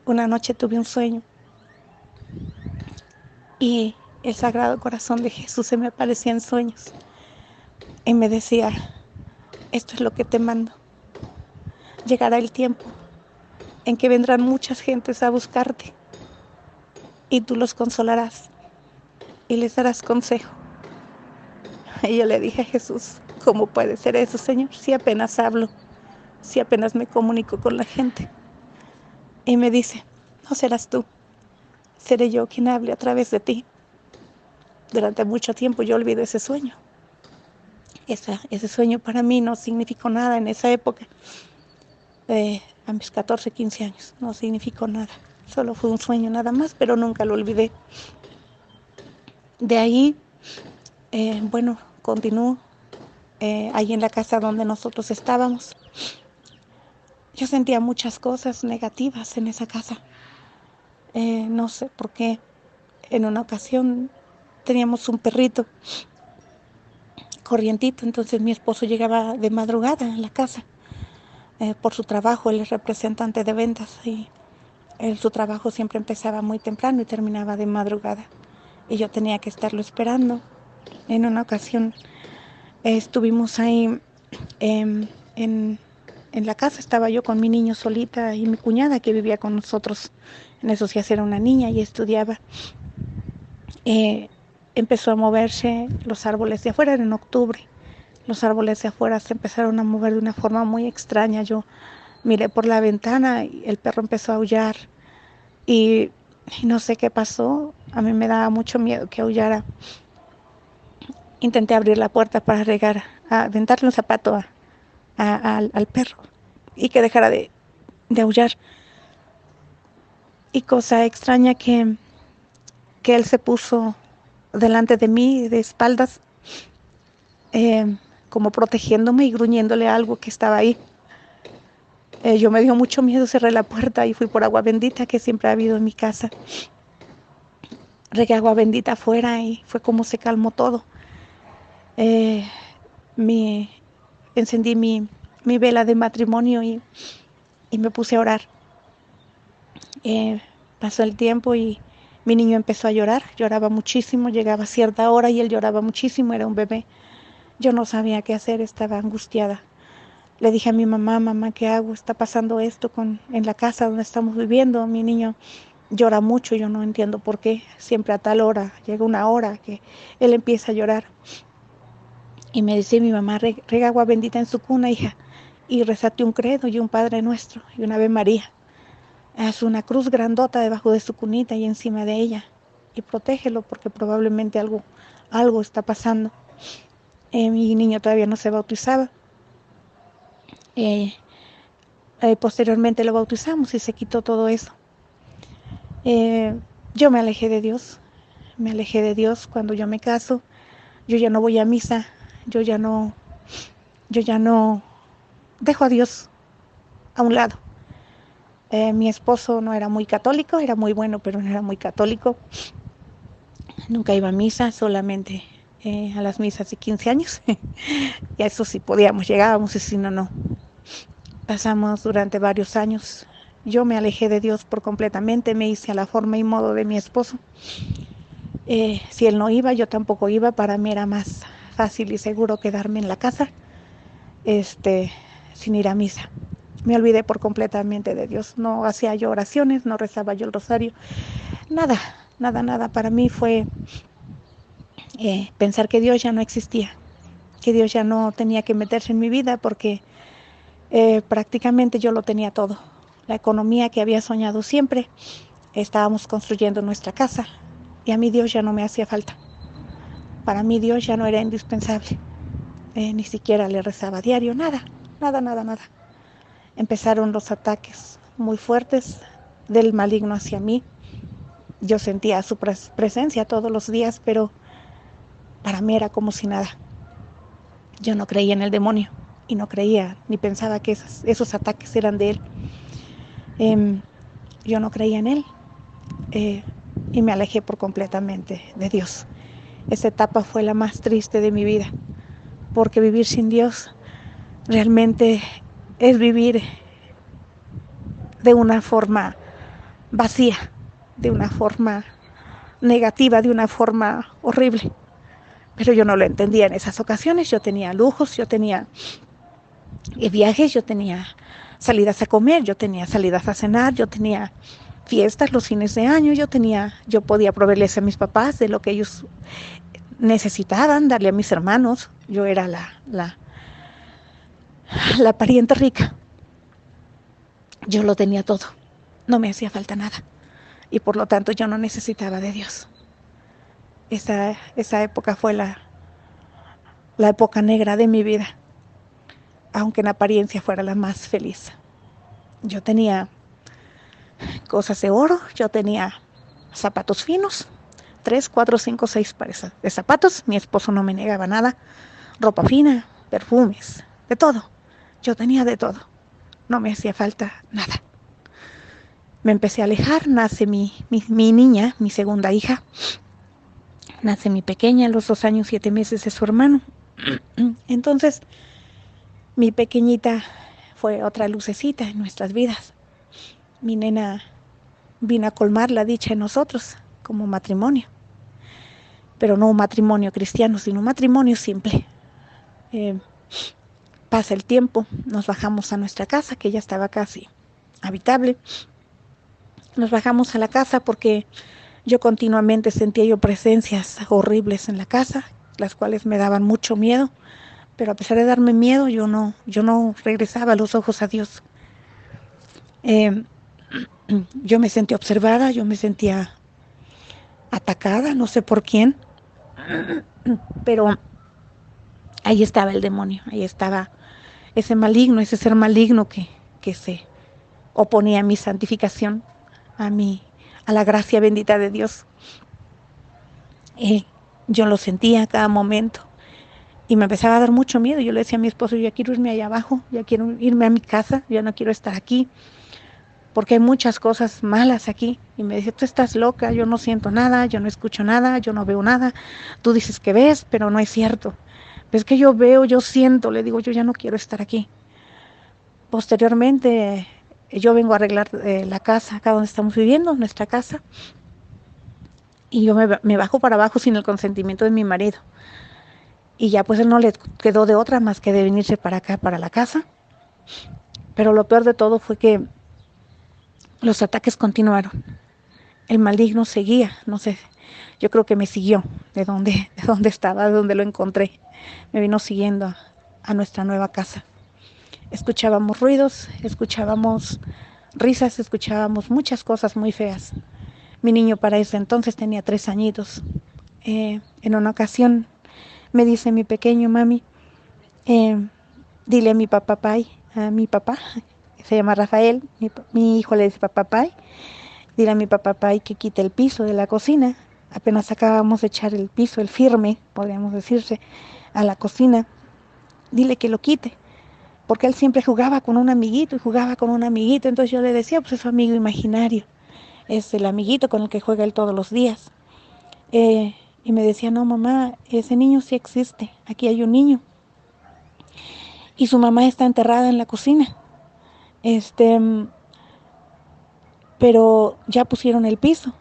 una noche tuve un sueño y el Sagrado Corazón de Jesús se me aparecía en sueños y me decía: esto es lo que te mando. Llegará el tiempo en que vendrán muchas gentes a buscarte y tú los consolarás y les darás consejo. Y yo le dije a Jesús: ¿cómo puede ser eso, Señor? Si apenas hablo, si apenas me comunico con la gente. Y me dice: no serás tú, seré yo quien hable a través de ti. Durante mucho tiempo yo olvidé ese sueño. Ese sueño para mí no significó nada en esa época. A mis 14, 15 años no significó nada. Solo fue un sueño nada más, pero nunca lo olvidé. De ahí, continúo ahí en la casa donde nosotros estábamos. Yo sentía muchas cosas negativas en esa casa. No sé por qué. En una ocasión teníamos un perrito corrientito, entonces mi esposo llegaba de madrugada a la casa por su trabajo. Él es representante de ventas y Su trabajo siempre empezaba muy temprano y terminaba de madrugada. Y yo tenía que estarlo esperando. En una ocasión estuvimos ahí en, en la casa, estaba yo con mi niño solita y mi cuñada que vivía con nosotros. En esos días era una niña y estudiaba. Empezó a moverse los árboles de afuera, era en octubre. Los árboles de afuera se empezaron a mover de una forma muy extraña. Yo miré por la ventana y el perro empezó a aullar y no sé qué pasó. A mí me daba mucho miedo que aullara. Intenté abrir la puerta para aventarle un zapato al perro y que dejara de aullar. Y cosa extraña que él se puso delante de mí de espaldas, como protegiéndome y gruñéndole algo que estaba ahí. Yo me dio mucho miedo, cerré la puerta y fui por agua bendita que siempre ha habido en mi casa. Regué agua bendita afuera y fue como se calmó todo. Eh, mi, Encendí mi vela de matrimonio y me puse a orar. Pasó el tiempo y mi niño empezó a llorar, lloraba muchísimo, llegaba a cierta hora y él lloraba muchísimo, era un bebé. Yo no sabía qué hacer, estaba angustiada. Le dije a mi mamá, mamá, ¿qué hago? Está pasando esto en la casa donde estamos viviendo. Mi niño llora mucho, yo no entiendo por qué. Siempre a tal hora, llega una hora que él empieza a llorar. Y me dice mi mamá, rega agua bendita en su cuna, hija, y rezate un credo y un Padre Nuestro y una Ave María. Haz una cruz grandota debajo de su cunita y encima de ella y protégelo porque probablemente algo está pasando. Mi niño todavía no se bautizaba. Posteriormente lo bautizamos y se quitó todo eso. Yo me alejé de Dios cuando yo me caso. Yo ya no voy a misa, yo ya no dejo a Dios a un lado. Mi esposo no era muy católico, era muy bueno, pero no era muy católico. Nunca iba a misa, solamente a las misas de 15 años. Y a eso sí podíamos, llegábamos y si no, no. Pasamos durante varios años. Yo me alejé de Dios por completamente, me hice a la forma y modo de mi esposo. Si él no iba, yo tampoco iba. Para mí era más fácil y seguro quedarme en la casa, sin ir a misa. Me olvidé por completamente de Dios. No hacía yo oraciones, no rezaba yo el rosario. Nada, nada, nada. Para mí fue pensar que Dios ya no existía, que Dios ya no tenía que meterse en mi vida porque prácticamente yo lo tenía todo. La economía que había soñado siempre, estábamos construyendo nuestra casa y a mí Dios ya no me hacía falta. Para mí Dios ya no era indispensable. Ni siquiera le rezaba a diario, nada, nada, nada, nada. Empezaron los ataques muy fuertes del maligno hacia mí. Yo sentía su presencia todos los días, pero para mí era como si nada. Yo no creía en el demonio y no creía ni pensaba que esos ataques eran de él. Yo no creía en él y me alejé por completamente de Dios. Esa etapa fue la más triste de mi vida, porque vivir sin Dios realmente es vivir de una forma vacía, de una forma negativa, de una forma horrible. Pero yo no lo entendía en esas ocasiones. Yo tenía lujos, yo tenía viajes, yo tenía salidas a comer, yo tenía salidas a cenar, yo tenía fiestas los fines de año, yo podía proveerles a mis papás de lo que ellos necesitaban, darle a mis hermanos. Yo era la pariente rica. Yo lo tenía todo, no me hacía falta nada y por lo tanto yo no necesitaba de Dios. Esa época fue la época negra de mi vida, aunque en apariencia fuera la más feliz. Yo tenía cosas de oro, yo tenía zapatos finos, 3, 4, 5, 6 pares de zapatos, mi esposo no me negaba nada, ropa fina, perfumes, de todo. Yo tenía de todo, no me hacía falta nada. Me empecé a alejar, nace mi niña, mi segunda hija, nace mi pequeña a los 2 años, 7 meses de su hermano. Entonces, mi pequeñita fue otra lucecita en nuestras vidas. Mi nena vino a colmar la dicha en nosotros como matrimonio, pero no un matrimonio cristiano, sino un matrimonio simple. Pasa el tiempo, nos bajamos a nuestra casa, que ya estaba casi habitable. Nos bajamos a la casa porque yo continuamente sentía yo presencias horribles en la casa, las cuales me daban mucho miedo, pero a pesar de darme miedo, yo no regresaba los ojos a Dios. Yo me sentía observada, yo me sentía atacada, no sé por quién, pero ahí estaba el demonio, ahí estaba ese maligno, ese ser maligno que se oponía a mi santificación, a la gracia bendita de Dios. Yo lo sentía a cada momento y me empezaba a dar mucho miedo. Yo le decía a mi esposo, yo ya quiero irme allá abajo, ya quiero irme a mi casa, ya no quiero estar aquí, porque hay muchas cosas malas aquí. Y me decía, tú estás loca, yo no siento nada, yo no escucho nada, yo no veo nada. Tú dices que ves, pero no es cierto. Ves que yo veo, yo siento, le digo, yo ya no quiero estar aquí. Posteriormente, yo vengo a arreglar la casa acá donde estamos viviendo, nuestra casa, y yo me bajo para abajo sin el consentimiento de mi marido. Y ya pues él no le quedó de otra más que de venirse para acá, para la casa. Pero lo peor de todo fue que los ataques continuaron. El maligno seguía, no sé, yo creo que me siguió de donde estaba, de donde lo encontré. Me vino siguiendo a nuestra nueva casa. Escuchábamos ruidos, escuchábamos risas, escuchábamos muchas cosas muy feas. Mi niño para ese entonces tenía 3 añitos. En una ocasión me dice mi pequeño, mami, dile a mi papá, a mi papá, se llama Rafael, mi hijo le dice papá, dile a mi papá que quite el piso de la cocina. Apenas acabamos de echar el piso, el firme, podríamos decirse, a la cocina. Dile que lo quite, porque él siempre jugaba con un amiguito y jugaba con un amiguito. Entonces yo le decía, pues es su amigo imaginario, es el amiguito con el que juega él todos los días. Y me decía, no mamá, ese niño sí existe, aquí hay un niño. Y su mamá está enterrada en la cocina. Pero ya pusieron el piso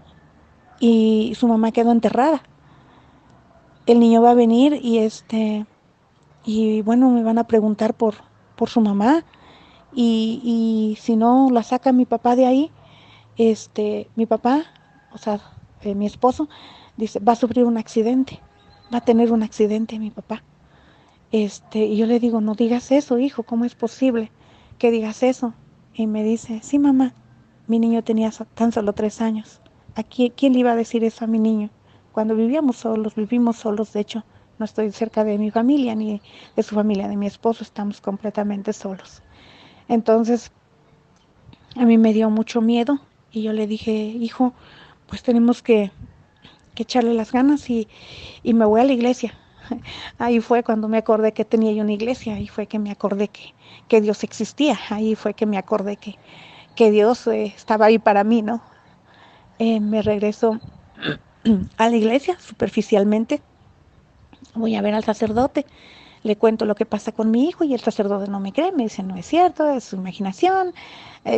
y su mamá quedó enterrada. El niño va a venir y bueno, me van a preguntar por su mamá y si no la saca mi papá de ahí, mi papá, o sea, mi esposo, dice, va a sufrir un accidente, va a tener un accidente mi papá. Y yo le digo, no digas eso, hijo, ¿cómo es posible que digas eso? Y me dice, sí, mamá, mi niño tenía tan solo 3 años. ¿Quién le iba a decir eso a mi niño? Cuando vivimos solos, de hecho, no estoy cerca de mi familia ni de su familia, de mi esposo, estamos completamente solos. Entonces, a mí me dio mucho miedo y yo le dije, hijo, pues tenemos que echarle las ganas y me voy a la iglesia. Ahí fue cuando me acordé que tenía yo una iglesia, ahí fue que me acordé que Dios existía, ahí fue que me acordé que Dios estaba ahí para mí, ¿no? Me regreso a la iglesia superficialmente, voy a ver al sacerdote, le cuento lo que pasa con mi hijo y el sacerdote no me cree, me dice, no es cierto, es su imaginación,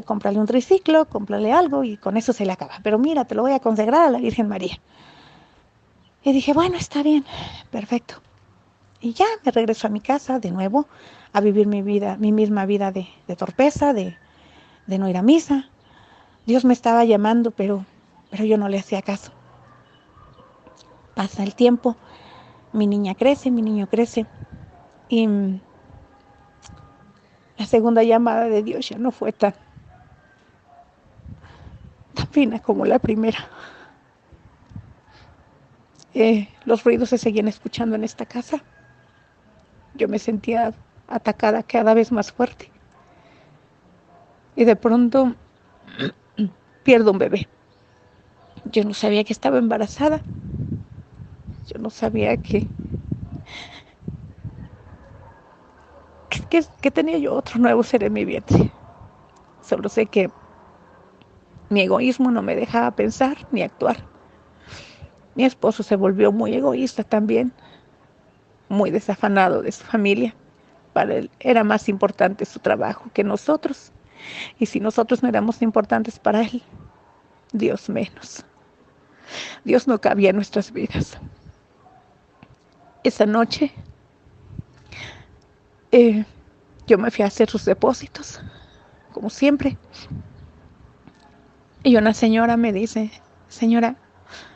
cómprale un triciclo, cómprale algo y con eso se le acaba. Pero mira, te lo voy a consagrar a la Virgen María. Y dije, bueno, está bien, perfecto. Y ya me regreso a mi casa de nuevo a vivir mi misma vida de torpeza, de no ir a misa. Dios me estaba llamando, pero yo no le hacía caso. Pasa el tiempo, mi niña crece, mi niño crece. Y la segunda llamada de Dios ya no fue tan fina como la primera. Los ruidos se seguían escuchando en esta casa. Yo me sentía atacada cada vez más fuerte. Y de pronto pierdo un bebé. Yo no sabía que estaba embarazada. Yo no sabía que tenía yo otro nuevo ser en mi vientre. Solo sé que mi egoísmo no me dejaba pensar ni actuar. Mi esposo se volvió muy egoísta también, muy desafanado de su familia. Para él era más importante su trabajo que nosotros. Y si nosotros no éramos importantes para él, Dios menos. Dios no cabía en nuestras vidas. Esa noche yo me fui a hacer sus depósitos, como siempre. Y una señora me dice, señora,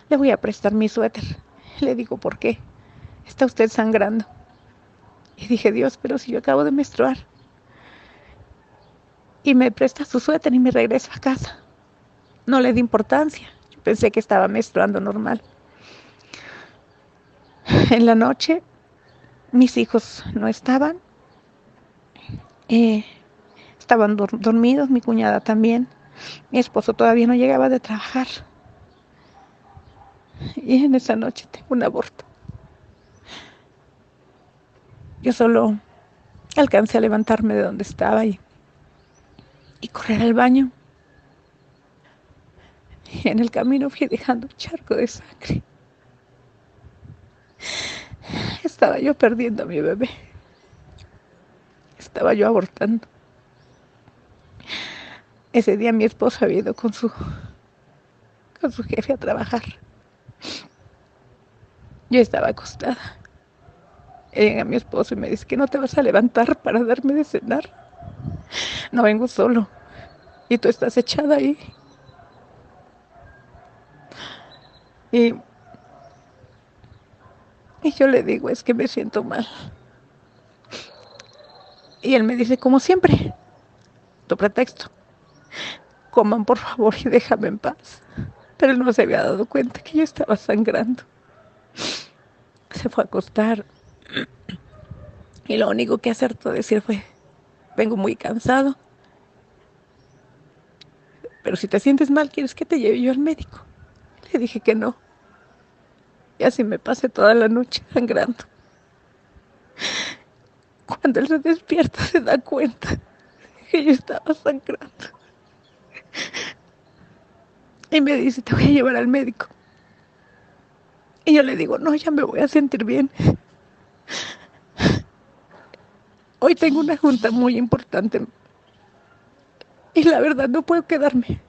le voy a prestar mi suéter. Le digo, ¿por qué? Está usted sangrando. Y dije, Dios, pero si yo acabo de menstruar. Y me presta su suéter y me regreso a casa. No le di importancia. Yo pensé que estaba menstruando normal. En la noche, mis hijos no estaban. Estaban dormidos, mi cuñada también. Mi esposo todavía no llegaba de trabajar. Y en esa noche tengo un aborto. Yo solo alcancé a levantarme de donde estaba y correr al baño. Y en el camino fui dejando un charco de sangre. Estaba yo perdiendo a mi bebé. Estaba yo abortando. Ese día mi esposo había ido con su jefe a trabajar. Yo estaba acostada. Llega mi esposo y me dice que no te vas a levantar para darme de cenar. No vengo solo. Y tú estás echada ahí. Y yo le digo, es que me siento mal. Y él me dice, como siempre, tu pretexto. Coman por favor y déjame en paz. Pero él no se había dado cuenta que yo estaba sangrando. Se fue a acostar. Y lo único que acertó a decir fue, vengo muy cansado. Pero si te sientes mal, ¿quieres que te lleve yo al médico? Le dije que no. Y así me pasé toda la noche sangrando. Cuando él se despierta, se da cuenta que yo estaba sangrando. Y me dice, te voy a llevar al médico. Y yo le digo, no, ya me voy a sentir bien. Hoy tengo una junta muy importante. Y la verdad no puedo quedarme.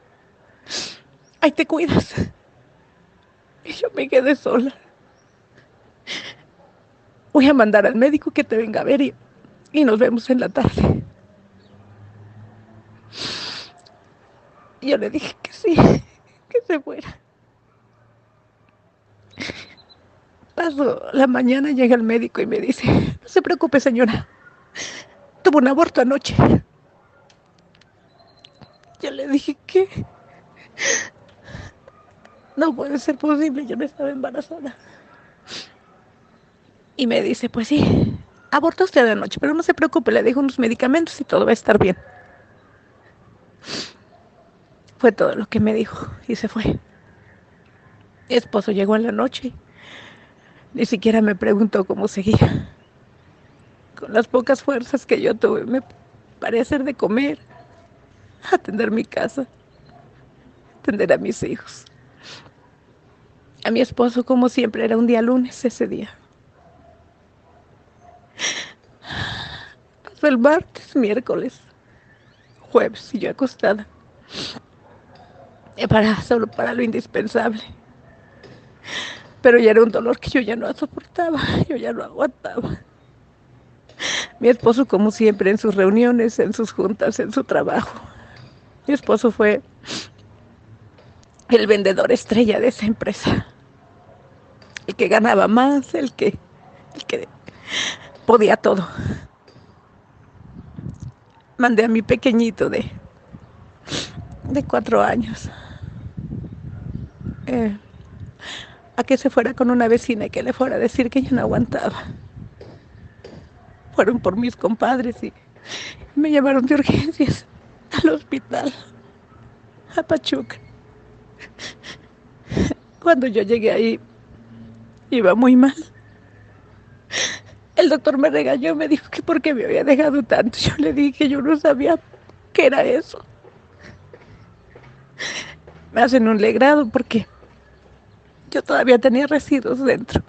Ahí te cuidas. Y yo me quedé sola. Voy a mandar al médico que te venga a ver y nos vemos en la tarde. Y yo le dije que sí, que se fuera. Paso la mañana, llega el médico y me dice, no se preocupe señora, tuvo un aborto anoche. Yo le dije, ¿qué? No puede ser posible, yo no estaba embarazada. Y me dice, pues sí, abortó usted anoche, pero no se preocupe, le dejo unos medicamentos y todo va a estar bien. Fue todo lo que me dijo y se fue. Mi esposo llegó en la noche, ni siquiera me preguntó cómo seguía. Con las pocas fuerzas que yo tuve, me paré a hacer de comer, a atender mi casa, a atender a mis hijos. A mi esposo, como siempre, era un día lunes ese día. Pasó el martes, miércoles, jueves y yo acostada. Solo para lo indispensable. Pero ya era un dolor que yo ya no soportaba, yo ya no aguantaba. Mi esposo, como siempre, en sus reuniones, en sus juntas, en su trabajo. Mi esposo fue el vendedor estrella de esa empresa. El que ganaba más, el que podía todo. Mandé a mi pequeñito de 4 años a que se fuera con una vecina y que le fuera a decir que yo no aguantaba. Fueron por mis compadres y me llevaron de urgencias al hospital, a Pachuca. Cuando yo llegué ahí, iba muy mal. El doctor me regañó, me dijo que por qué me había dejado tanto. Yo le dije que yo no sabía qué era eso. Me hacen un legrado porque yo todavía tenía residuos dentro.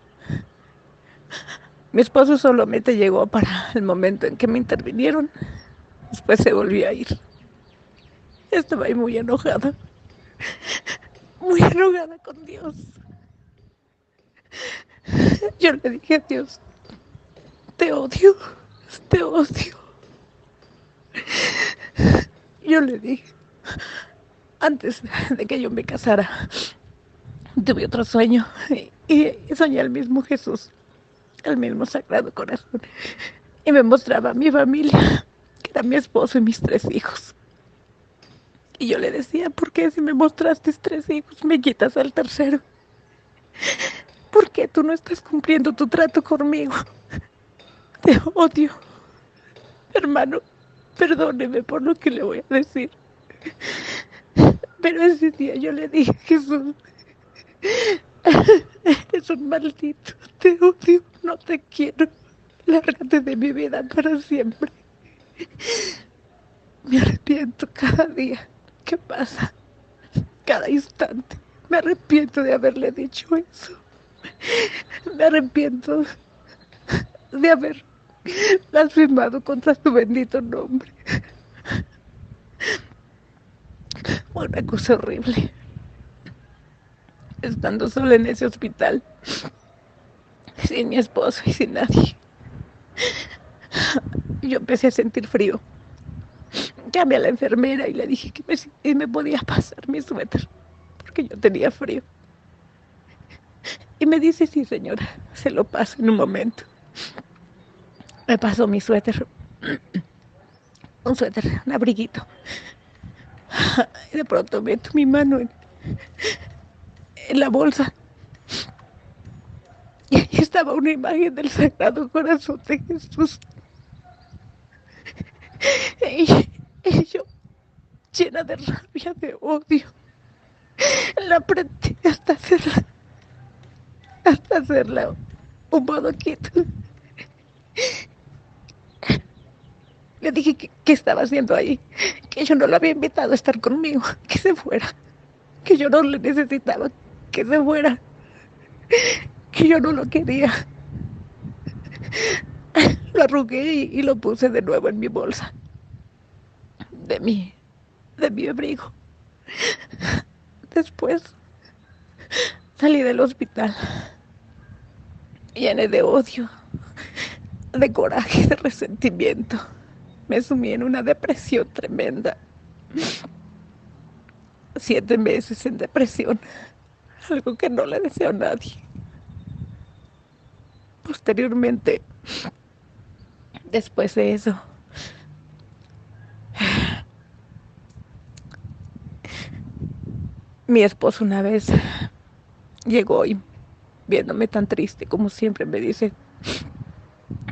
Mi esposo solamente llegó para el momento en que me intervinieron. Después se volvió a ir. Estaba ahí muy enojada. muy enojada con Dios. Yo le dije a Dios, te odio, te odio. Yo le dije, antes de que yo me casara, tuve otro sueño y soñé al mismo Jesús, al mismo Sagrado Corazón. Y me mostraba a mi familia, que era mi esposo y mis 3 hijos. Y yo le decía, ¿por qué si me mostraste 3 hijos me quitas al tercero? ¿Por qué tú no estás cumpliendo tu trato conmigo? Te odio. Hermano, perdóneme por lo que le voy a decir. Pero ese día yo le dije, Jesús, eres un maldito, te odio, no te quiero. Lárgate de mi vida para siempre. Me arrepiento cada día que pasa, cada instante. Me arrepiento de haberle dicho eso. Me arrepiento de haber blasfemado contra su bendito nombre. Fue una cosa horrible. Estando sola en ese hospital, sin mi esposo y sin nadie, yo empecé a sentir frío. Llamé a la enfermera y le dije que me podía pasar mi suéter, porque yo tenía frío. Y me dice, sí señora, se lo paso en un momento. Me pasó mi suéter, un suéter, un abriguito. Y de pronto meto mi mano en la bolsa. Y ahí estaba una imagen del Sagrado Corazón de Jesús. Y yo, llena de rabia, de odio, la apreté hasta hacerla un bodoquito. Le dije que estaba haciendo ahí, que yo no lo había invitado a estar conmigo, que se fuera, que yo no le necesitaba, que se fuera, que yo no lo quería. Lo arrugué y lo puse de nuevo en mi bolsa, de mi abrigo. Después salí del hospital, llena de odio, de coraje, de resentimiento. Me sumí en una depresión tremenda. 7 meses en depresión, algo que no le deseo a nadie. Posteriormente, después de eso, mi esposo una vez llegó y viéndome tan triste como siempre me dice,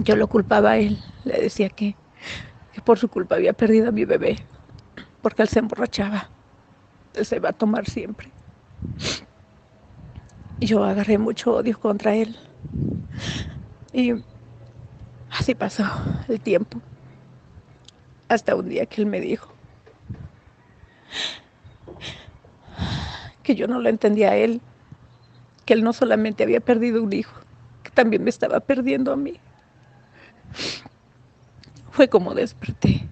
yo lo culpaba a él, le decía que por su culpa había perdido a mi bebé, porque él se emborrachaba, él se iba a tomar siempre. Y yo agarré mucho odio contra él. Y así pasó el tiempo, hasta un día que él me dijo que yo no lo entendía a él, que él no solamente había perdido un hijo, que también me estaba perdiendo a mí. Fue como desperté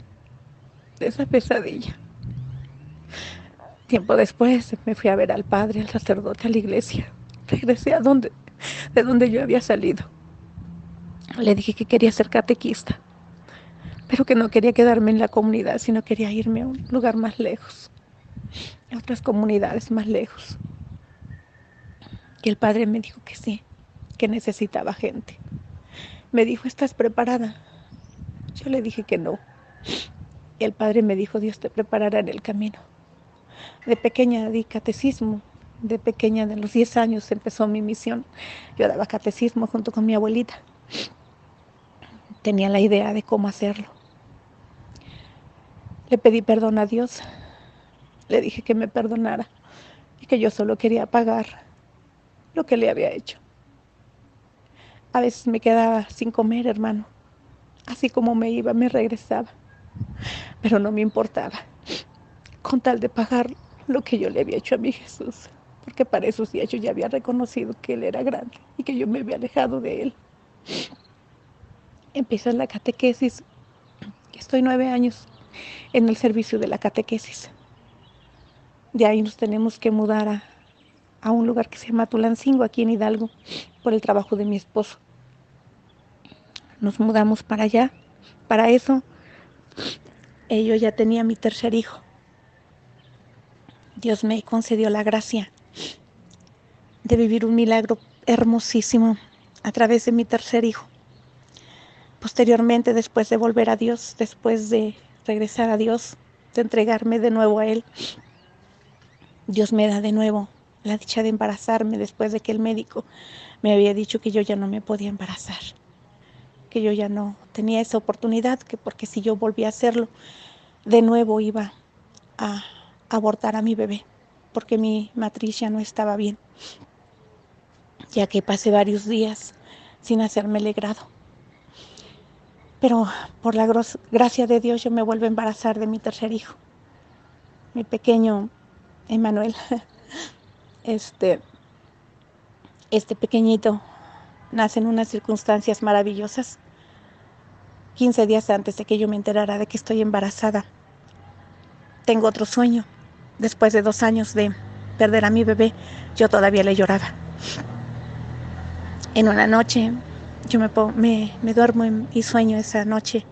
de esa pesadilla. Tiempo después me fui a ver al padre, al sacerdote, a la iglesia. Regresé de donde yo había salido. Le dije que quería ser catequista, pero que no quería quedarme en la comunidad, sino quería irme a un lugar más lejos, a otras comunidades más lejos. Y el padre me dijo que sí, que necesitaba gente. Me dijo, ¿estás preparada? Yo le dije que no. Y el padre me dijo, Dios te preparará en el camino. De pequeña di catecismo. De pequeña, de los 10 años, empezó mi misión. Yo daba catecismo junto con mi abuelita. Tenía la idea de cómo hacerlo. Le pedí perdón a Dios. Le dije que me perdonara y que yo solo quería pagar lo que le había hecho. A veces me quedaba sin comer, hermano. Así como me iba, me regresaba. Pero no me importaba, con tal de pagar lo que yo le había hecho a mi Jesús. Porque para esos días yo ya había reconocido que Él era grande y que yo me había alejado de Él. Empieza la catequesis. Estoy 9 años en el servicio de la catequesis. De ahí nos tenemos que mudar a un lugar que se llama Tulancingo, aquí en Hidalgo, por el trabajo de mi esposo. Nos mudamos para allá. Para eso, yo ya tenía mi tercer hijo. Dios me concedió la gracia de vivir un milagro hermosísimo a través de mi tercer hijo. Posteriormente, después de volver a Dios, después de regresar a Dios, de entregarme de nuevo a Él, Dios me da de nuevo la dicha de embarazarme después de que el médico me había dicho que yo ya no me podía embarazar, que yo ya no tenía esa oportunidad, que porque si yo volvía a hacerlo, de nuevo iba a abortar a mi bebé, porque mi matriz ya no estaba bien, ya que pasé varios días sin hacerme el grado. Pero por la gracia de Dios yo me vuelvo a embarazar de mi tercer hijo, mi pequeño Emanuel. Este pequeñito nace en unas circunstancias maravillosas. 15 días antes de que yo me enterara de que estoy embarazada, tengo otro sueño. Después de 2 años de perder a mi bebé, yo todavía le lloraba. En una noche, yo me duermo y sueño esa noche.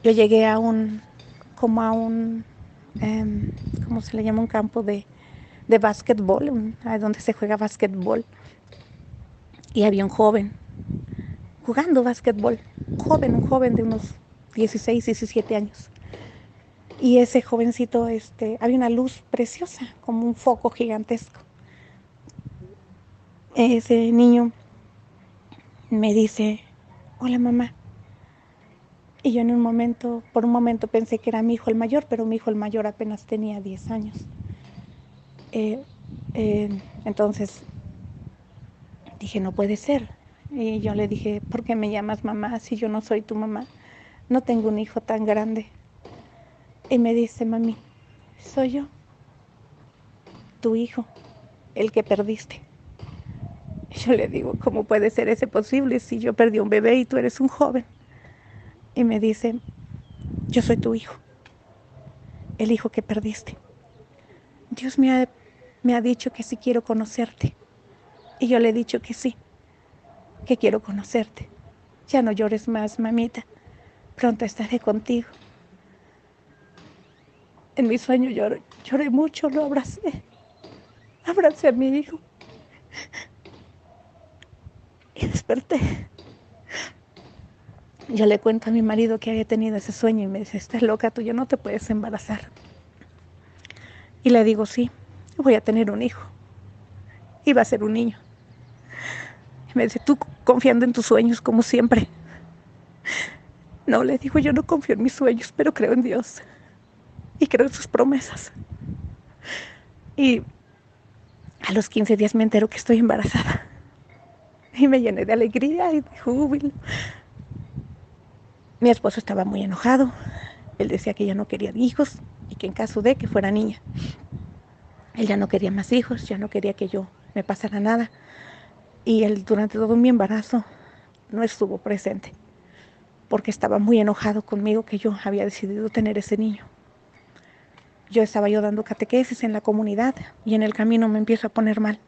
Yo llegué a ¿cómo se le llama? Un campo de básquetbol, donde se juega básquetbol. Y había un joven jugando básquetbol, un joven de unos 16, 17 años. Y ese jovencito, había una luz preciosa, como un foco gigantesco. Ese niño me dice, hola mamá. Y yo por un momento pensé que era mi hijo el mayor, pero mi hijo el mayor apenas tenía 10 años. Entonces dije, no puede ser. Y yo le dije, ¿por qué me llamas mamá si yo no soy tu mamá? No tengo un hijo tan grande. Y me dice, mami, soy yo, tu hijo, el que perdiste. Y yo le digo, ¿cómo puede ser ese posible si yo perdí un bebé y tú eres un joven? Y me dice, yo soy tu hijo, el hijo que perdiste. Dios me ha dicho que sí quiero conocerte. Y yo le he dicho que sí, que quiero conocerte. Ya no llores más, mamita. Pronto estaré contigo. En mi sueño lloré mucho, lo abracé. Abracé a mi hijo. Y desperté. Yo le cuento a mi marido que había tenido ese sueño y me dice, estás loca, tú ya no te puedes embarazar. Y le digo, sí, voy a tener un hijo. Y va a ser un niño. Y me dice, tú confiando en tus sueños como siempre. No, le digo, yo no confío en mis sueños, pero creo en Dios. Y creo en sus promesas. Y a los 15 días me entero que estoy embarazada. Y me llené de alegría y de júbilo. Mi esposo estaba muy enojado. Él decía que ya no quería hijos y que en caso de que fuera niña. Él ya no quería más hijos, ya no quería que yo me pasara nada. Y él durante todo mi embarazo no estuvo presente porque estaba muy enojado conmigo que yo había decidido tener ese niño. Estaba dando catequesis en la comunidad y en el camino me empiezo a poner mal.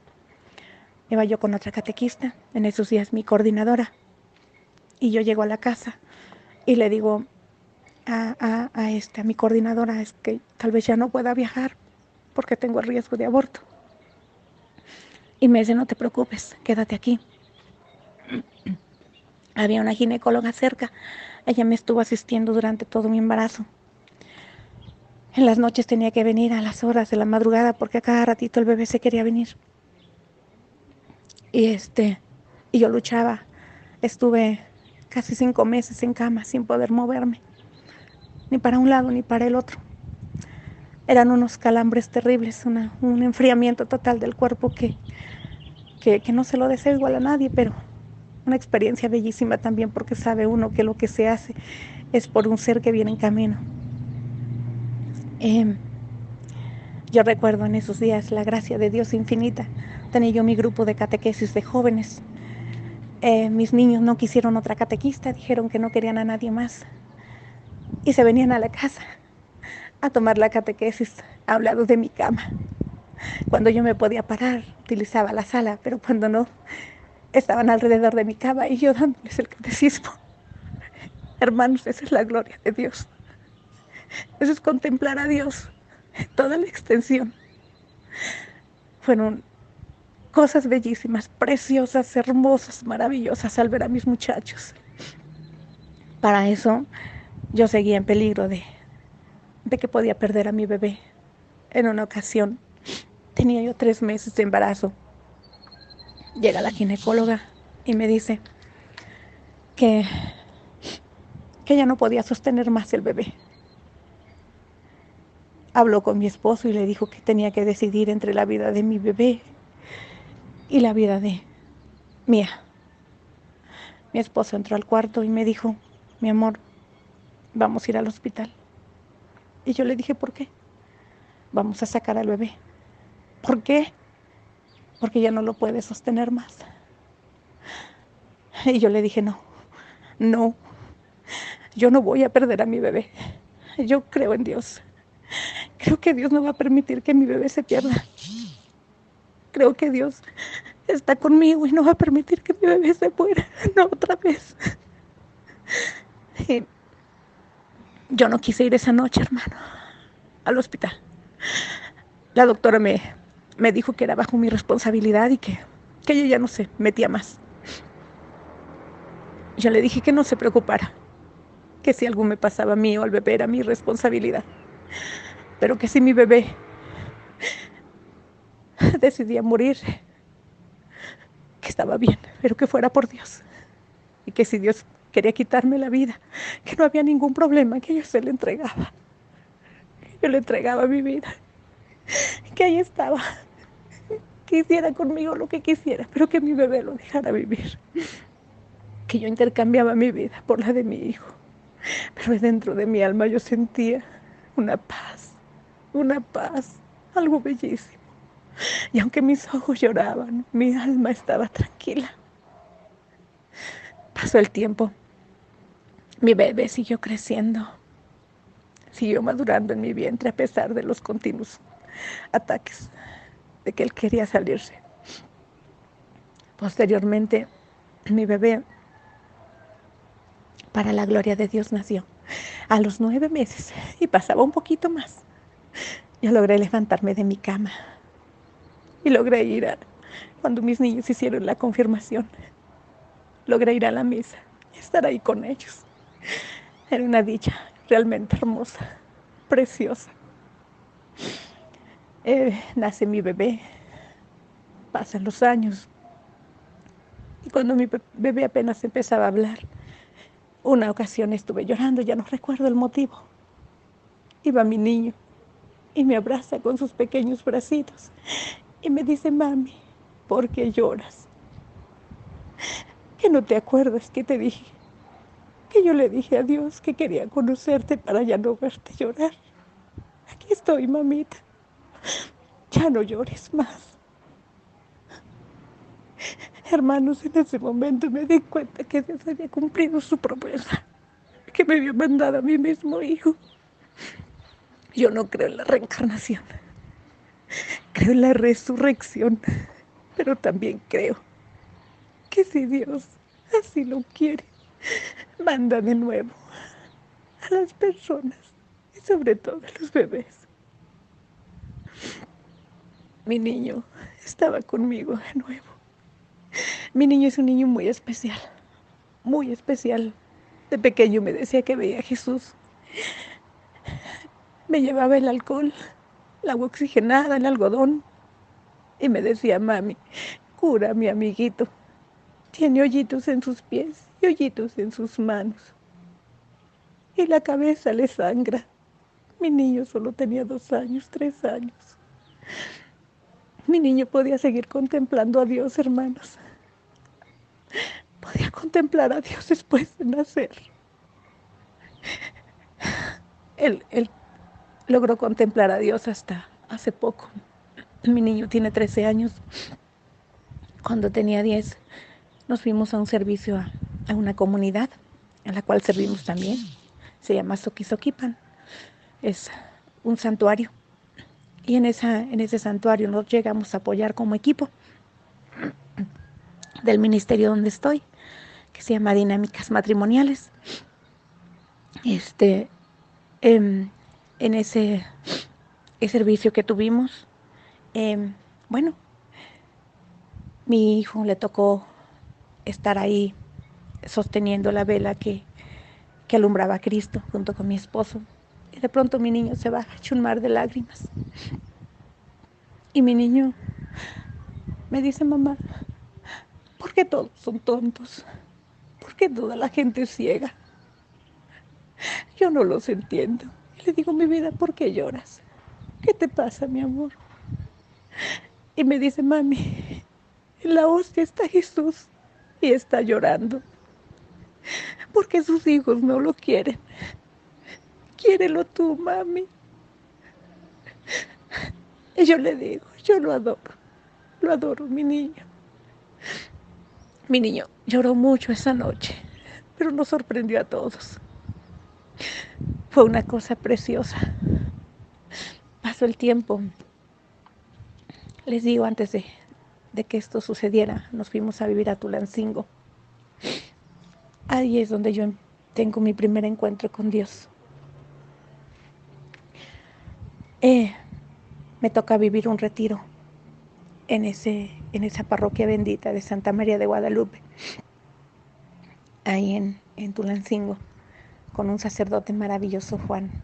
Iba yo con otra catequista, en esos días mi coordinadora. Y yo llego a la casa y le digo a mi coordinadora, es que tal vez ya no pueda viajar porque tengo el riesgo de aborto. Y me dice, no te preocupes, quédate aquí. Había una ginecóloga cerca, ella me estuvo asistiendo durante todo mi embarazo. En las noches tenía que venir a las horas de la madrugada porque a cada ratito el bebé se quería venir. Y yo luchaba, estuve casi 5 meses en cama sin poder moverme, ni para un lado ni para el otro. Eran unos calambres terribles, un enfriamiento total del cuerpo que no se lo deseo igual a nadie, pero una experiencia bellísima también porque sabe uno que lo que se hace es por un ser que viene en camino. Yo recuerdo en esos días la gracia de Dios infinita. Tenía yo mi grupo de catequesis de jóvenes. Mis niños no quisieron otra catequista, dijeron que no querían a nadie más. Y se venían a la casa a tomar la catequesis a un lado de mi cama. Cuando yo me podía parar, utilizaba la sala, pero cuando no, estaban alrededor de mi cama y yo dándoles el catecismo. Hermanos, esa es la gloria de Dios. Eso es contemplar a Dios en toda la extensión. Fueron cosas bellísimas, preciosas, hermosas, maravillosas al ver a mis muchachos. Para eso yo seguía en peligro de que podía perder a mi bebé. En una ocasión tenía yo 3 meses de embarazo. Llega la ginecóloga y me dice que ya no podía sostener más el bebé. Habló con mi esposo y le dijo que tenía que decidir entre la vida de mi bebé y la vida de mía. Mi esposo entró al cuarto y me dijo: mi amor, vamos a ir al hospital. Y yo le dije: ¿por qué? Vamos a sacar al bebé. ¿Por qué? Porque ya no lo puede sostener más. Y yo le dije: no, yo no voy a perder a mi bebé. Yo creo en Dios. Creo que Dios no va a permitir que mi bebé se pierda. Creo que Dios está conmigo y no va a permitir que mi bebé se muera. No, otra vez. Y yo no quise ir esa noche, hermano, al hospital. La doctora me dijo que era bajo mi responsabilidad y que ella ya no se metía más. Yo le dije que no se preocupara, que si algo me pasaba a mí o al bebé era mi responsabilidad, pero que si mi bebé decidía morir, que estaba bien, pero que fuera por Dios, y que si Dios quería quitarme la vida, que no había ningún problema, que yo se le entregaba. Yo le entregaba mi vida, que ahí estaba, que hiciera conmigo lo que quisiera, pero que mi bebé lo dejara vivir. Que yo intercambiaba mi vida por la de mi hijo, pero dentro de mi alma yo sentía una paz, algo bellísimo. Y aunque mis ojos lloraban, mi alma estaba tranquila. Pasó el tiempo, mi bebé siguió creciendo, siguió madurando en mi vientre a pesar de los continuos ataques de que él quería salirse. Posteriormente, mi bebé, para la gloria de Dios, nació a los 9 meses y pasaba un poquito más. Yo logré levantarme de mi cama y logré ir cuando mis niños hicieron la confirmación, logré ir a la misa y estar ahí con ellos. Era una dicha realmente hermosa, preciosa. Nace mi bebé, pasan los años y cuando mi bebé apenas empezaba a hablar, una ocasión estuve llorando, ya no recuerdo el motivo. Iba mi niño y me abraza con sus pequeños bracitos y me dice: mami, ¿por qué lloras? ¿Que no te acuerdas que te dije? Que yo le dije a Dios que quería conocerte para ya no verte llorar. Aquí estoy, mamita. Ya no llores más. Hermanos, en ese momento me di cuenta que Dios había cumplido su promesa, que me había mandado a mi mismo hijo. Yo no creo en la reencarnación, creo en la resurrección, pero también creo que si Dios así lo quiere, manda de nuevo a las personas y sobre todo a los bebés. Mi niño estaba conmigo de nuevo. Mi niño es un niño muy especial, muy especial. De pequeño me decía que veía a Jesús. Me llevaba el alcohol, el agua oxigenada, el algodón y me decía: mami, cura a mi amiguito. Tiene hoyitos en sus pies y hoyitos en sus manos. Y la cabeza le sangra. Mi niño solo tenía 2 años, 3 años. Mi niño podía seguir contemplando a Dios, hermanos. Podía contemplar a Dios después de nacer. Él logró contemplar a Dios hasta hace poco. Mi niño tiene 13 años. Cuando tenía 10, nos fuimos a un servicio a una comunidad en la cual servimos también. Se llama Soquisoquipan. Es un santuario Y en ese santuario nos llegamos a apoyar como equipo del ministerio donde estoy, que se llama Dinámicas Matrimoniales. En ese servicio que tuvimos, bueno, mi hijo le tocó estar ahí sosteniendo la vela que alumbraba a Cristo junto con mi esposo. Y de pronto mi niño se baja hecho un mar de lágrimas. Y mi niño me dice: mamá, ¿por qué todos son tontos? ¿Por qué toda la gente es ciega? Yo no los entiendo. Y le digo: mi vida, ¿por qué lloras? ¿Qué te pasa, mi amor? Y me dice: mami, en la hostia está Jesús y está llorando porque sus hijos no lo quieren. Quiérelo tú, mami. Y yo le digo: yo lo adoro, mi niño. Mi niño lloró mucho esa noche, pero nos sorprendió a todos. Fue una cosa preciosa. Pasó el tiempo. Les digo, antes de que esto sucediera, nos fuimos a vivir a Tulancingo. Ahí es donde yo tengo mi primer encuentro con Dios. Me toca vivir un retiro en esa parroquia bendita de Santa María de Guadalupe, ahí en Tulancingo, con un sacerdote maravilloso, Juan.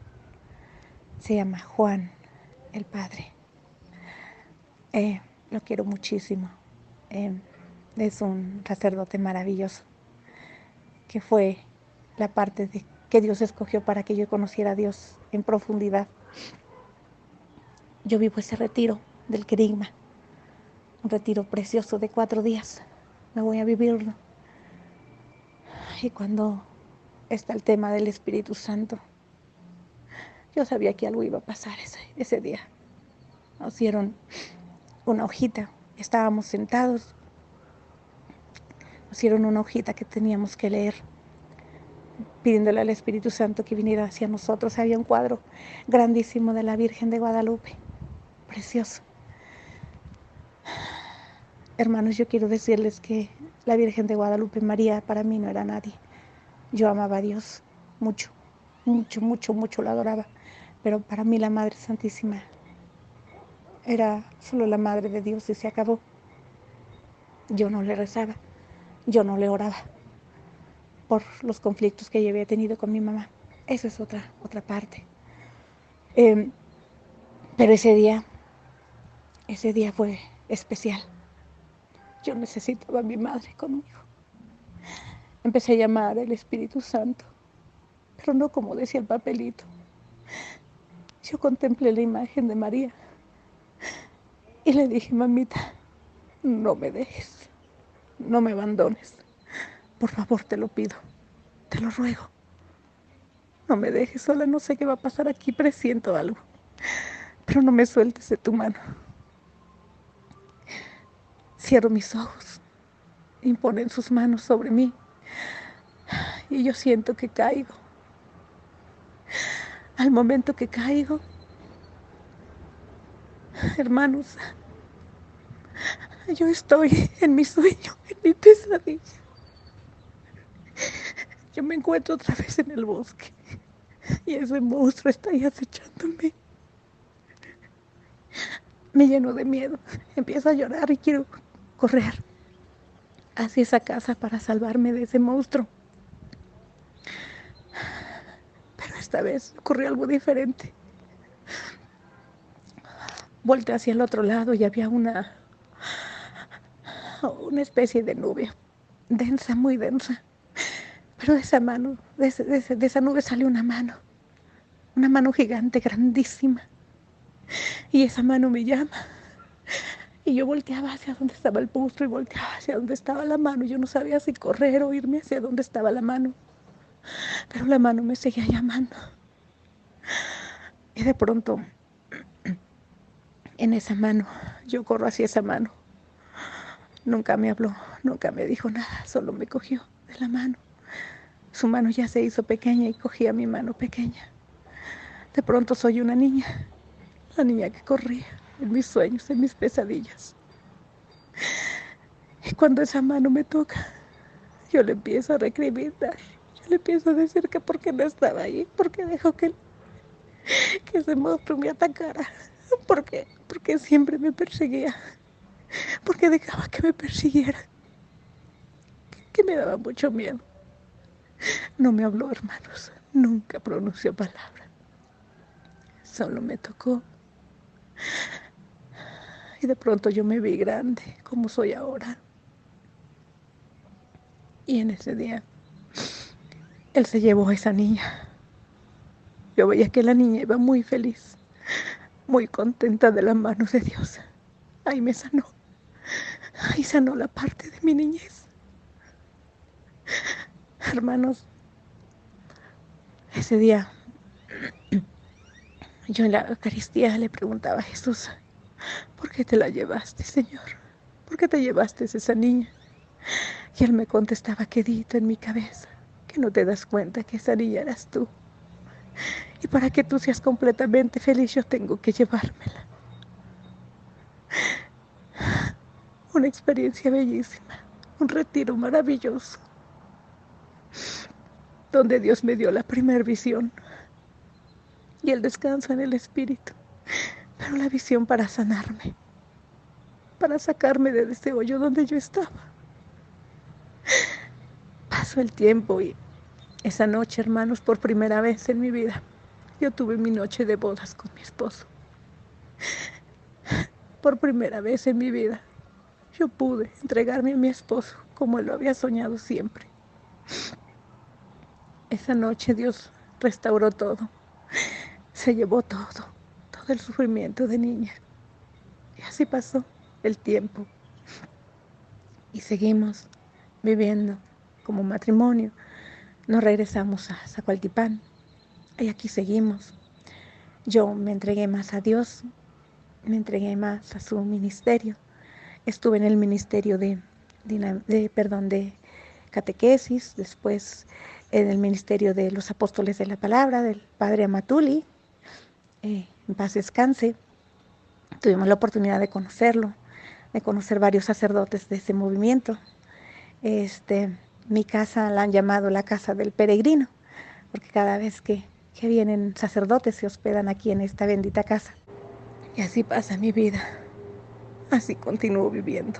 Se llama Juan el Padre. Lo quiero muchísimo. Es un sacerdote maravilloso, que fue la parte que Dios escogió para que yo conociera a Dios en profundidad. Yo vivo ese retiro del querigma, un retiro precioso de 4 días. Me voy a vivirlo. Y cuando está el tema del Espíritu Santo, yo sabía que algo iba a pasar ese día. Nos dieron una hojita, estábamos sentados, nos dieron una hojita que teníamos que leer, pidiéndole al Espíritu Santo que viniera hacia nosotros. Había un cuadro grandísimo de la Virgen de Guadalupe, precioso. Hermanos, yo quiero decirles que la Virgen de Guadalupe, María, para mí no era nadie. Yo amaba a Dios mucho, mucho, mucho, mucho, la adoraba. Pero para mí la Madre Santísima era solo la Madre de Dios y se acabó. Yo no le rezaba, yo no le oraba por los conflictos que yo había tenido con mi mamá. Esa es otra parte. Pero ese día fue especial. Yo necesitaba a mi madre conmigo. Empecé a llamar al Espíritu Santo, pero no como decía el papelito. Yo contemplé la imagen de María y le dije: mamita, no me dejes, no me abandones. Por favor, te lo pido, te lo ruego. No me dejes sola, no sé qué va a pasar aquí, presiento algo, pero no me sueltes de tu mano. Cierro mis ojos, imponen sus manos sobre mí y yo siento que caigo. Al momento que caigo, hermanos, yo estoy en mi sueño, en mi pesadilla. Yo me encuentro otra vez en el bosque y ese monstruo está ahí acechándome. Me lleno de miedo, empiezo a llorar y quiero correr hacia esa casa para salvarme de ese monstruo. Pero esta vez ocurrió algo diferente. Volteé hacia el otro lado y había una especie de nube densa, muy densa. Pero de esa mano, de esa nube salió una mano gigante, grandísima. Y esa mano me llama. Y yo volteaba hacia donde estaba el monstruo y volteaba hacia donde estaba la mano. Yo no sabía si correr o irme hacia donde estaba la mano. Pero la mano me seguía llamando. Y de pronto, en esa mano, yo corro hacia esa mano. Nunca me habló, nunca me dijo nada, solo me cogió de la mano. Su mano ya se hizo pequeña y cogía mi mano pequeña. De pronto soy una niña la niña que corría en mis sueños, en mis pesadillas. Y cuando esa mano me toca, yo le empiezo a recriminar. Yo le empiezo a decir que por qué no estaba ahí, por qué dejó que ese monstruo me atacara, porque siempre me perseguía, porque dejaba que me persiguiera, que me daba mucho miedo. No me habló, hermanos, nunca pronunció palabra, solo me tocó. Y de pronto yo me vi grande, como soy ahora. Y en ese día, él se llevó a esa niña. Yo veía que la niña iba muy feliz, muy contenta de las manos de Dios. Ahí me sanó, ahí sanó la parte de mi niñez. Hermanos, ese día yo en la Eucaristía le preguntaba a Jesús, ¿por qué te la llevaste, Señor? ¿Por qué te llevaste a esa niña? Y él me contestaba quedito en mi cabeza, que no te das cuenta que esa niña eras tú. Y para que tú seas completamente feliz, yo tengo que llevármela. Una experiencia bellísima, un retiro maravilloso, donde Dios me dio la primera visión y el descanso en el espíritu. Pero la visión para sanarme, para sacarme de ese hoyo donde yo estaba. Pasó el tiempo y esa noche, hermanos, por primera vez en mi vida, yo tuve mi noche de bodas con mi esposo. Por primera vez en mi vida, yo pude entregarme a mi esposo como él lo había soñado siempre. Esa noche Dios restauró todo, se llevó todo el sufrimiento de niña. Y así pasó el tiempo y seguimos viviendo como matrimonio. Nos regresamos a Zacualtipán y aquí seguimos. Yo me entregué más a Dios, me entregué más a su ministerio. Estuve en el ministerio de catequesis, después en el ministerio de los apóstoles de la palabra, del padre Amatuli, en paz descanse. Tuvimos la oportunidad de conocerlo, de conocer varios sacerdotes de ese movimiento. Mi casa la han llamado la casa del peregrino, porque cada vez que vienen sacerdotes se hospedan aquí en esta bendita casa. Y así pasa mi vida, así continúo viviendo.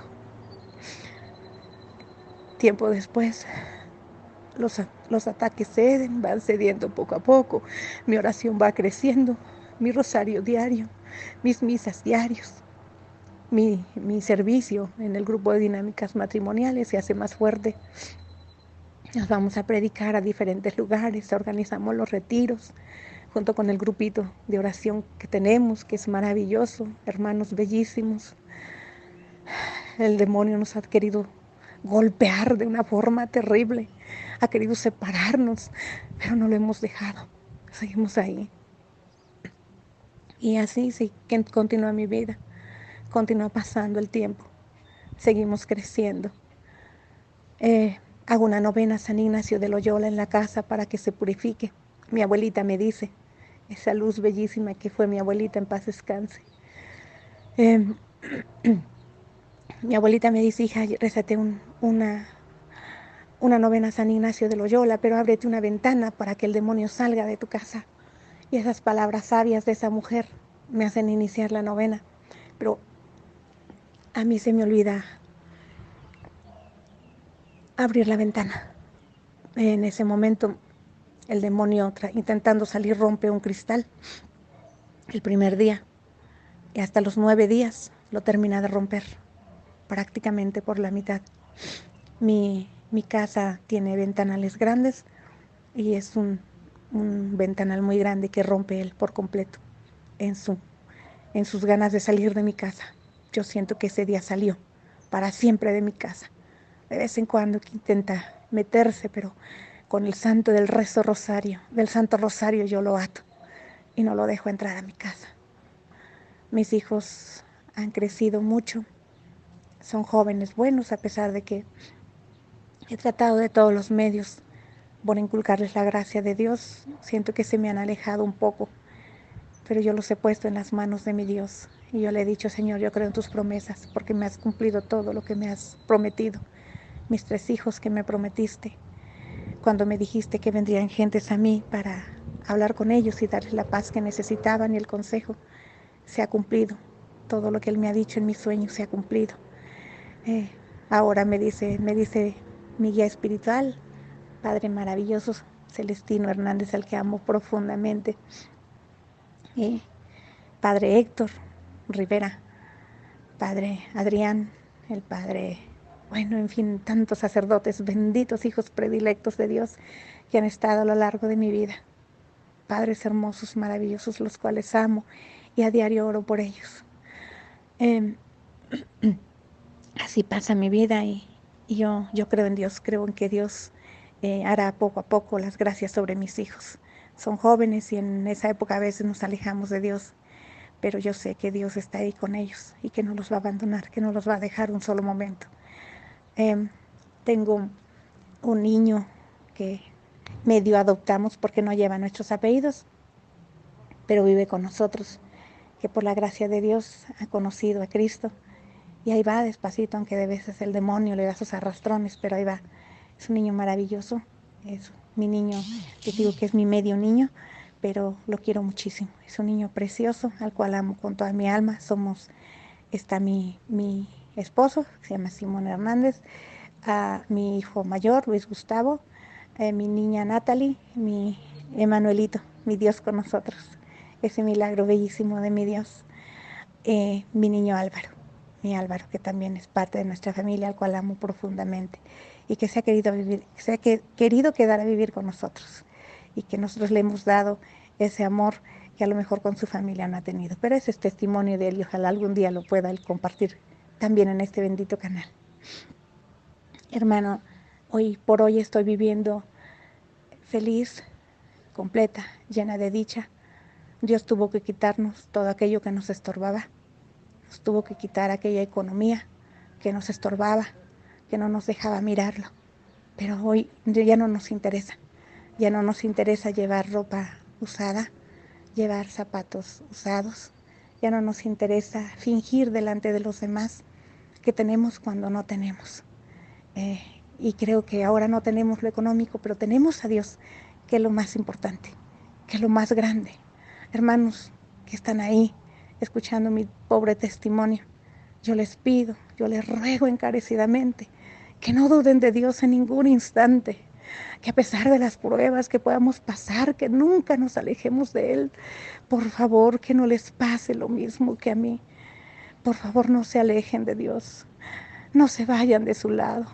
Tiempo después, los ataques ceden, van cediendo poco a poco, mi oración va creciendo, mi rosario diario, mis misas diarios, mi servicio en el grupo de dinámicas matrimoniales se hace más fuerte. Nos vamos a predicar a diferentes lugares, organizamos los retiros, junto con el grupito de oración que tenemos, que es maravilloso, hermanos bellísimos. El demonio nos ha querido golpear de una forma terrible, ha querido separarnos, pero no lo hemos dejado, seguimos ahí. Y así sí que continúa mi vida, continúa pasando el tiempo, seguimos creciendo. Hago una novena a San Ignacio de Loyola en la casa para que se purifique. Mi abuelita me dice, esa luz bellísima que fue mi abuelita, en paz descanse. Mi abuelita me dice, hija, rézate una novena a San Ignacio de Loyola, pero ábrete una ventana para que el demonio salga de tu casa. Y esas palabras sabias de esa mujer me hacen iniciar la novena. Pero a mí se me olvida abrir la ventana. En ese momento el demonio, intentando salir, rompe un cristal el primer día. Y hasta los 9 días lo termina de romper, prácticamente por la mitad. Mi casa tiene ventanales grandes y es un ventanal muy grande que rompe él por completo en sus ganas de salir de mi casa. Yo siento que ese día salió para siempre de mi casa. De vez en cuando intenta meterse, pero con el santo del Santo Rosario yo lo ato y no lo dejo entrar a mi casa. Mis hijos han crecido mucho, son jóvenes buenos, a pesar de que he tratado de todos los medios por inculcarles la gracia de Dios. Siento que se me han alejado un poco, pero yo los he puesto en las manos de mi Dios. Y yo le he dicho, Señor, yo creo en tus promesas, porque me has cumplido todo lo que me has prometido. Mis 3 hijos que me prometiste, cuando me dijiste que vendrían gentes a mí para hablar con ellos y darles la paz que necesitaban y el consejo, se ha cumplido. Todo lo que Él me ha dicho en mis sueños se ha cumplido. Ahora me dice mi guía espiritual, Padre maravilloso, Celestino Hernández, al que amo profundamente, Padre Héctor Rivera, Padre Adrián, el Padre, bueno, en fin, tantos sacerdotes, benditos hijos predilectos de Dios que han estado a lo largo de mi vida. Padres hermosos, maravillosos, los cuales amo y a diario oro por ellos. Así pasa mi vida y yo creo en Dios, creo en que Dios hará poco a poco las gracias sobre mis hijos. Son jóvenes y en esa época a veces nos alejamos de Dios, pero yo sé que Dios está ahí con ellos y que no los va a abandonar, que no los va a dejar un solo momento. Tengo un niño que medio adoptamos porque no lleva nuestros apellidos, pero vive con nosotros, que por la gracia de Dios ha conocido a Cristo. Y ahí va despacito, aunque de veces el demonio le da sus arrastrones, pero ahí va. Es un niño maravilloso, es mi niño, les digo que es mi medio niño, pero lo quiero muchísimo. Es un niño precioso, al cual amo con toda mi alma. Está mi esposo, que se llama Simón Hernández, a mi hijo mayor, Luis Gustavo, mi niña Natalie, mi Emanuelito, mi Dios con nosotros. Ese milagro bellísimo de mi Dios. Mi niño Álvaro, mi Álvaro, que también es parte de nuestra familia, al cual amo profundamente y que se ha querido quedar a vivir con nosotros y que nosotros le hemos dado ese amor que a lo mejor con su familia no ha tenido. Pero ese es testimonio de él y ojalá algún día lo pueda él compartir también en este bendito canal. Hermano, hoy por hoy estoy viviendo feliz, completa, llena de dicha. Dios tuvo que quitarnos todo aquello que nos estorbaba. Nos tuvo que quitar aquella economía que nos estorbaba, que no nos dejaba mirarlo. Pero hoy ya no nos interesa. Ya no nos interesa llevar ropa usada, llevar zapatos usados. Ya no nos interesa fingir delante de los demás que tenemos cuando no tenemos. Y creo que ahora no tenemos lo económico, pero tenemos a Dios, que es lo más importante, que es lo más grande. Hermanos que están ahí escuchando mi pobre testimonio, yo les pido, yo les ruego encarecidamente que no duden de Dios en ningún instante, que a pesar de las pruebas que podamos pasar, que nunca nos alejemos de Él. Por favor, que no les pase lo mismo que a mí. Por favor, no se alejen de Dios, no se vayan de su lado.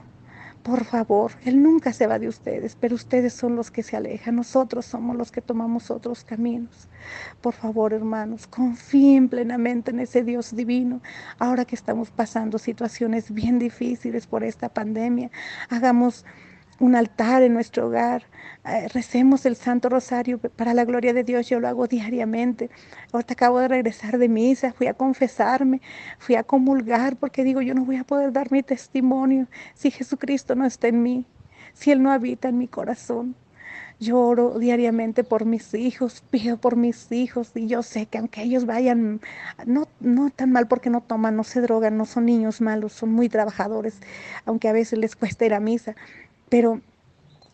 Por favor, Él nunca se va de ustedes, pero ustedes son los que se alejan, nosotros somos los que tomamos otros caminos. Por favor, hermanos, confíen plenamente en ese Dios divino. Ahora que estamos pasando situaciones bien difíciles por esta pandemia, hagamos un altar en nuestro hogar, recemos el Santo Rosario para la gloria de Dios. Yo lo hago diariamente. Ahorita acabo de regresar de misa, fui a confesarme, fui a comulgar, porque digo, yo no voy a poder dar mi testimonio si Jesucristo no está en mí, si Él no habita en mi corazón. Yo oro diariamente por mis hijos, pido por mis hijos, y yo sé que aunque ellos vayan, no tan mal porque no toman, no se drogan, no son niños malos, son muy trabajadores, aunque a veces les cuesta ir a misa, pero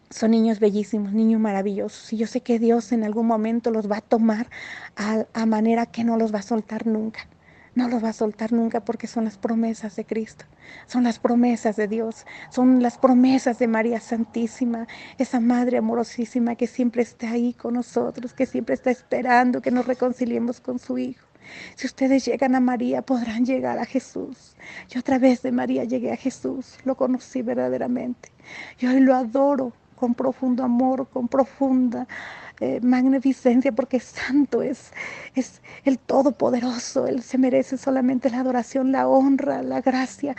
son niños bellísimos, niños maravillosos. Y yo sé que Dios en algún momento los va a tomar a manera que no los va a soltar nunca. No los va a soltar nunca porque son las promesas de Cristo, son las promesas de Dios, son las promesas de María Santísima, esa Madre amorosísima que siempre está ahí con nosotros, que siempre está esperando que nos reconciliemos con su Hijo. Si ustedes llegan a María, podrán llegar a Jesús. Yo a través de María llegué a Jesús, lo conocí verdaderamente. Yo hoy lo adoro con profundo amor, con profunda magnificencia, porque santo es el Todopoderoso. Él se merece solamente la adoración, la honra, la gracia.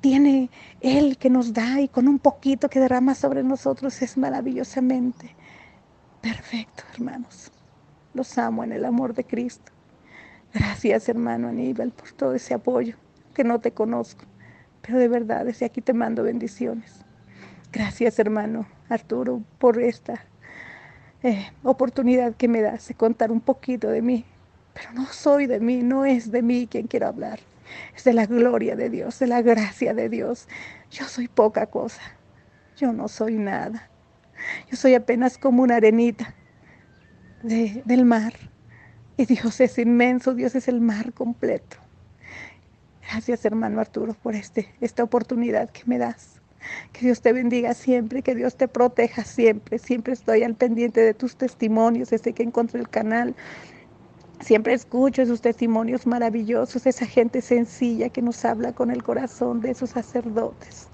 Tiene Él que nos da y con un poquito que derrama sobre nosotros es maravillosamente perfecto, hermanos. Los amo en el amor de Cristo. Gracias, hermano Aníbal, por todo ese apoyo, que no te conozco, pero de verdad desde aquí te mando bendiciones. Gracias, hermano Arturo, por esta oportunidad que me das de contar un poquito de mí. Pero no soy de mí, no es de mí quien quiero hablar. Es de la gloria de Dios, de la gracia de Dios. Yo soy poca cosa, yo no soy nada. Yo soy apenas como una arenita del mar. Y Dios es inmenso, Dios es el mar completo. Gracias, hermano Arturo, por esta oportunidad que me das. Que Dios te bendiga siempre, que Dios te proteja siempre. Siempre estoy al pendiente de tus testimonios desde que encontré el canal. Siempre escucho esos testimonios maravillosos, esa gente sencilla que nos habla con el corazón de esos sacerdotes.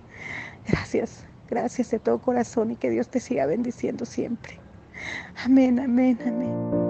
Gracias, gracias de todo corazón y que Dios te siga bendiciendo siempre. Amén, amén, amén.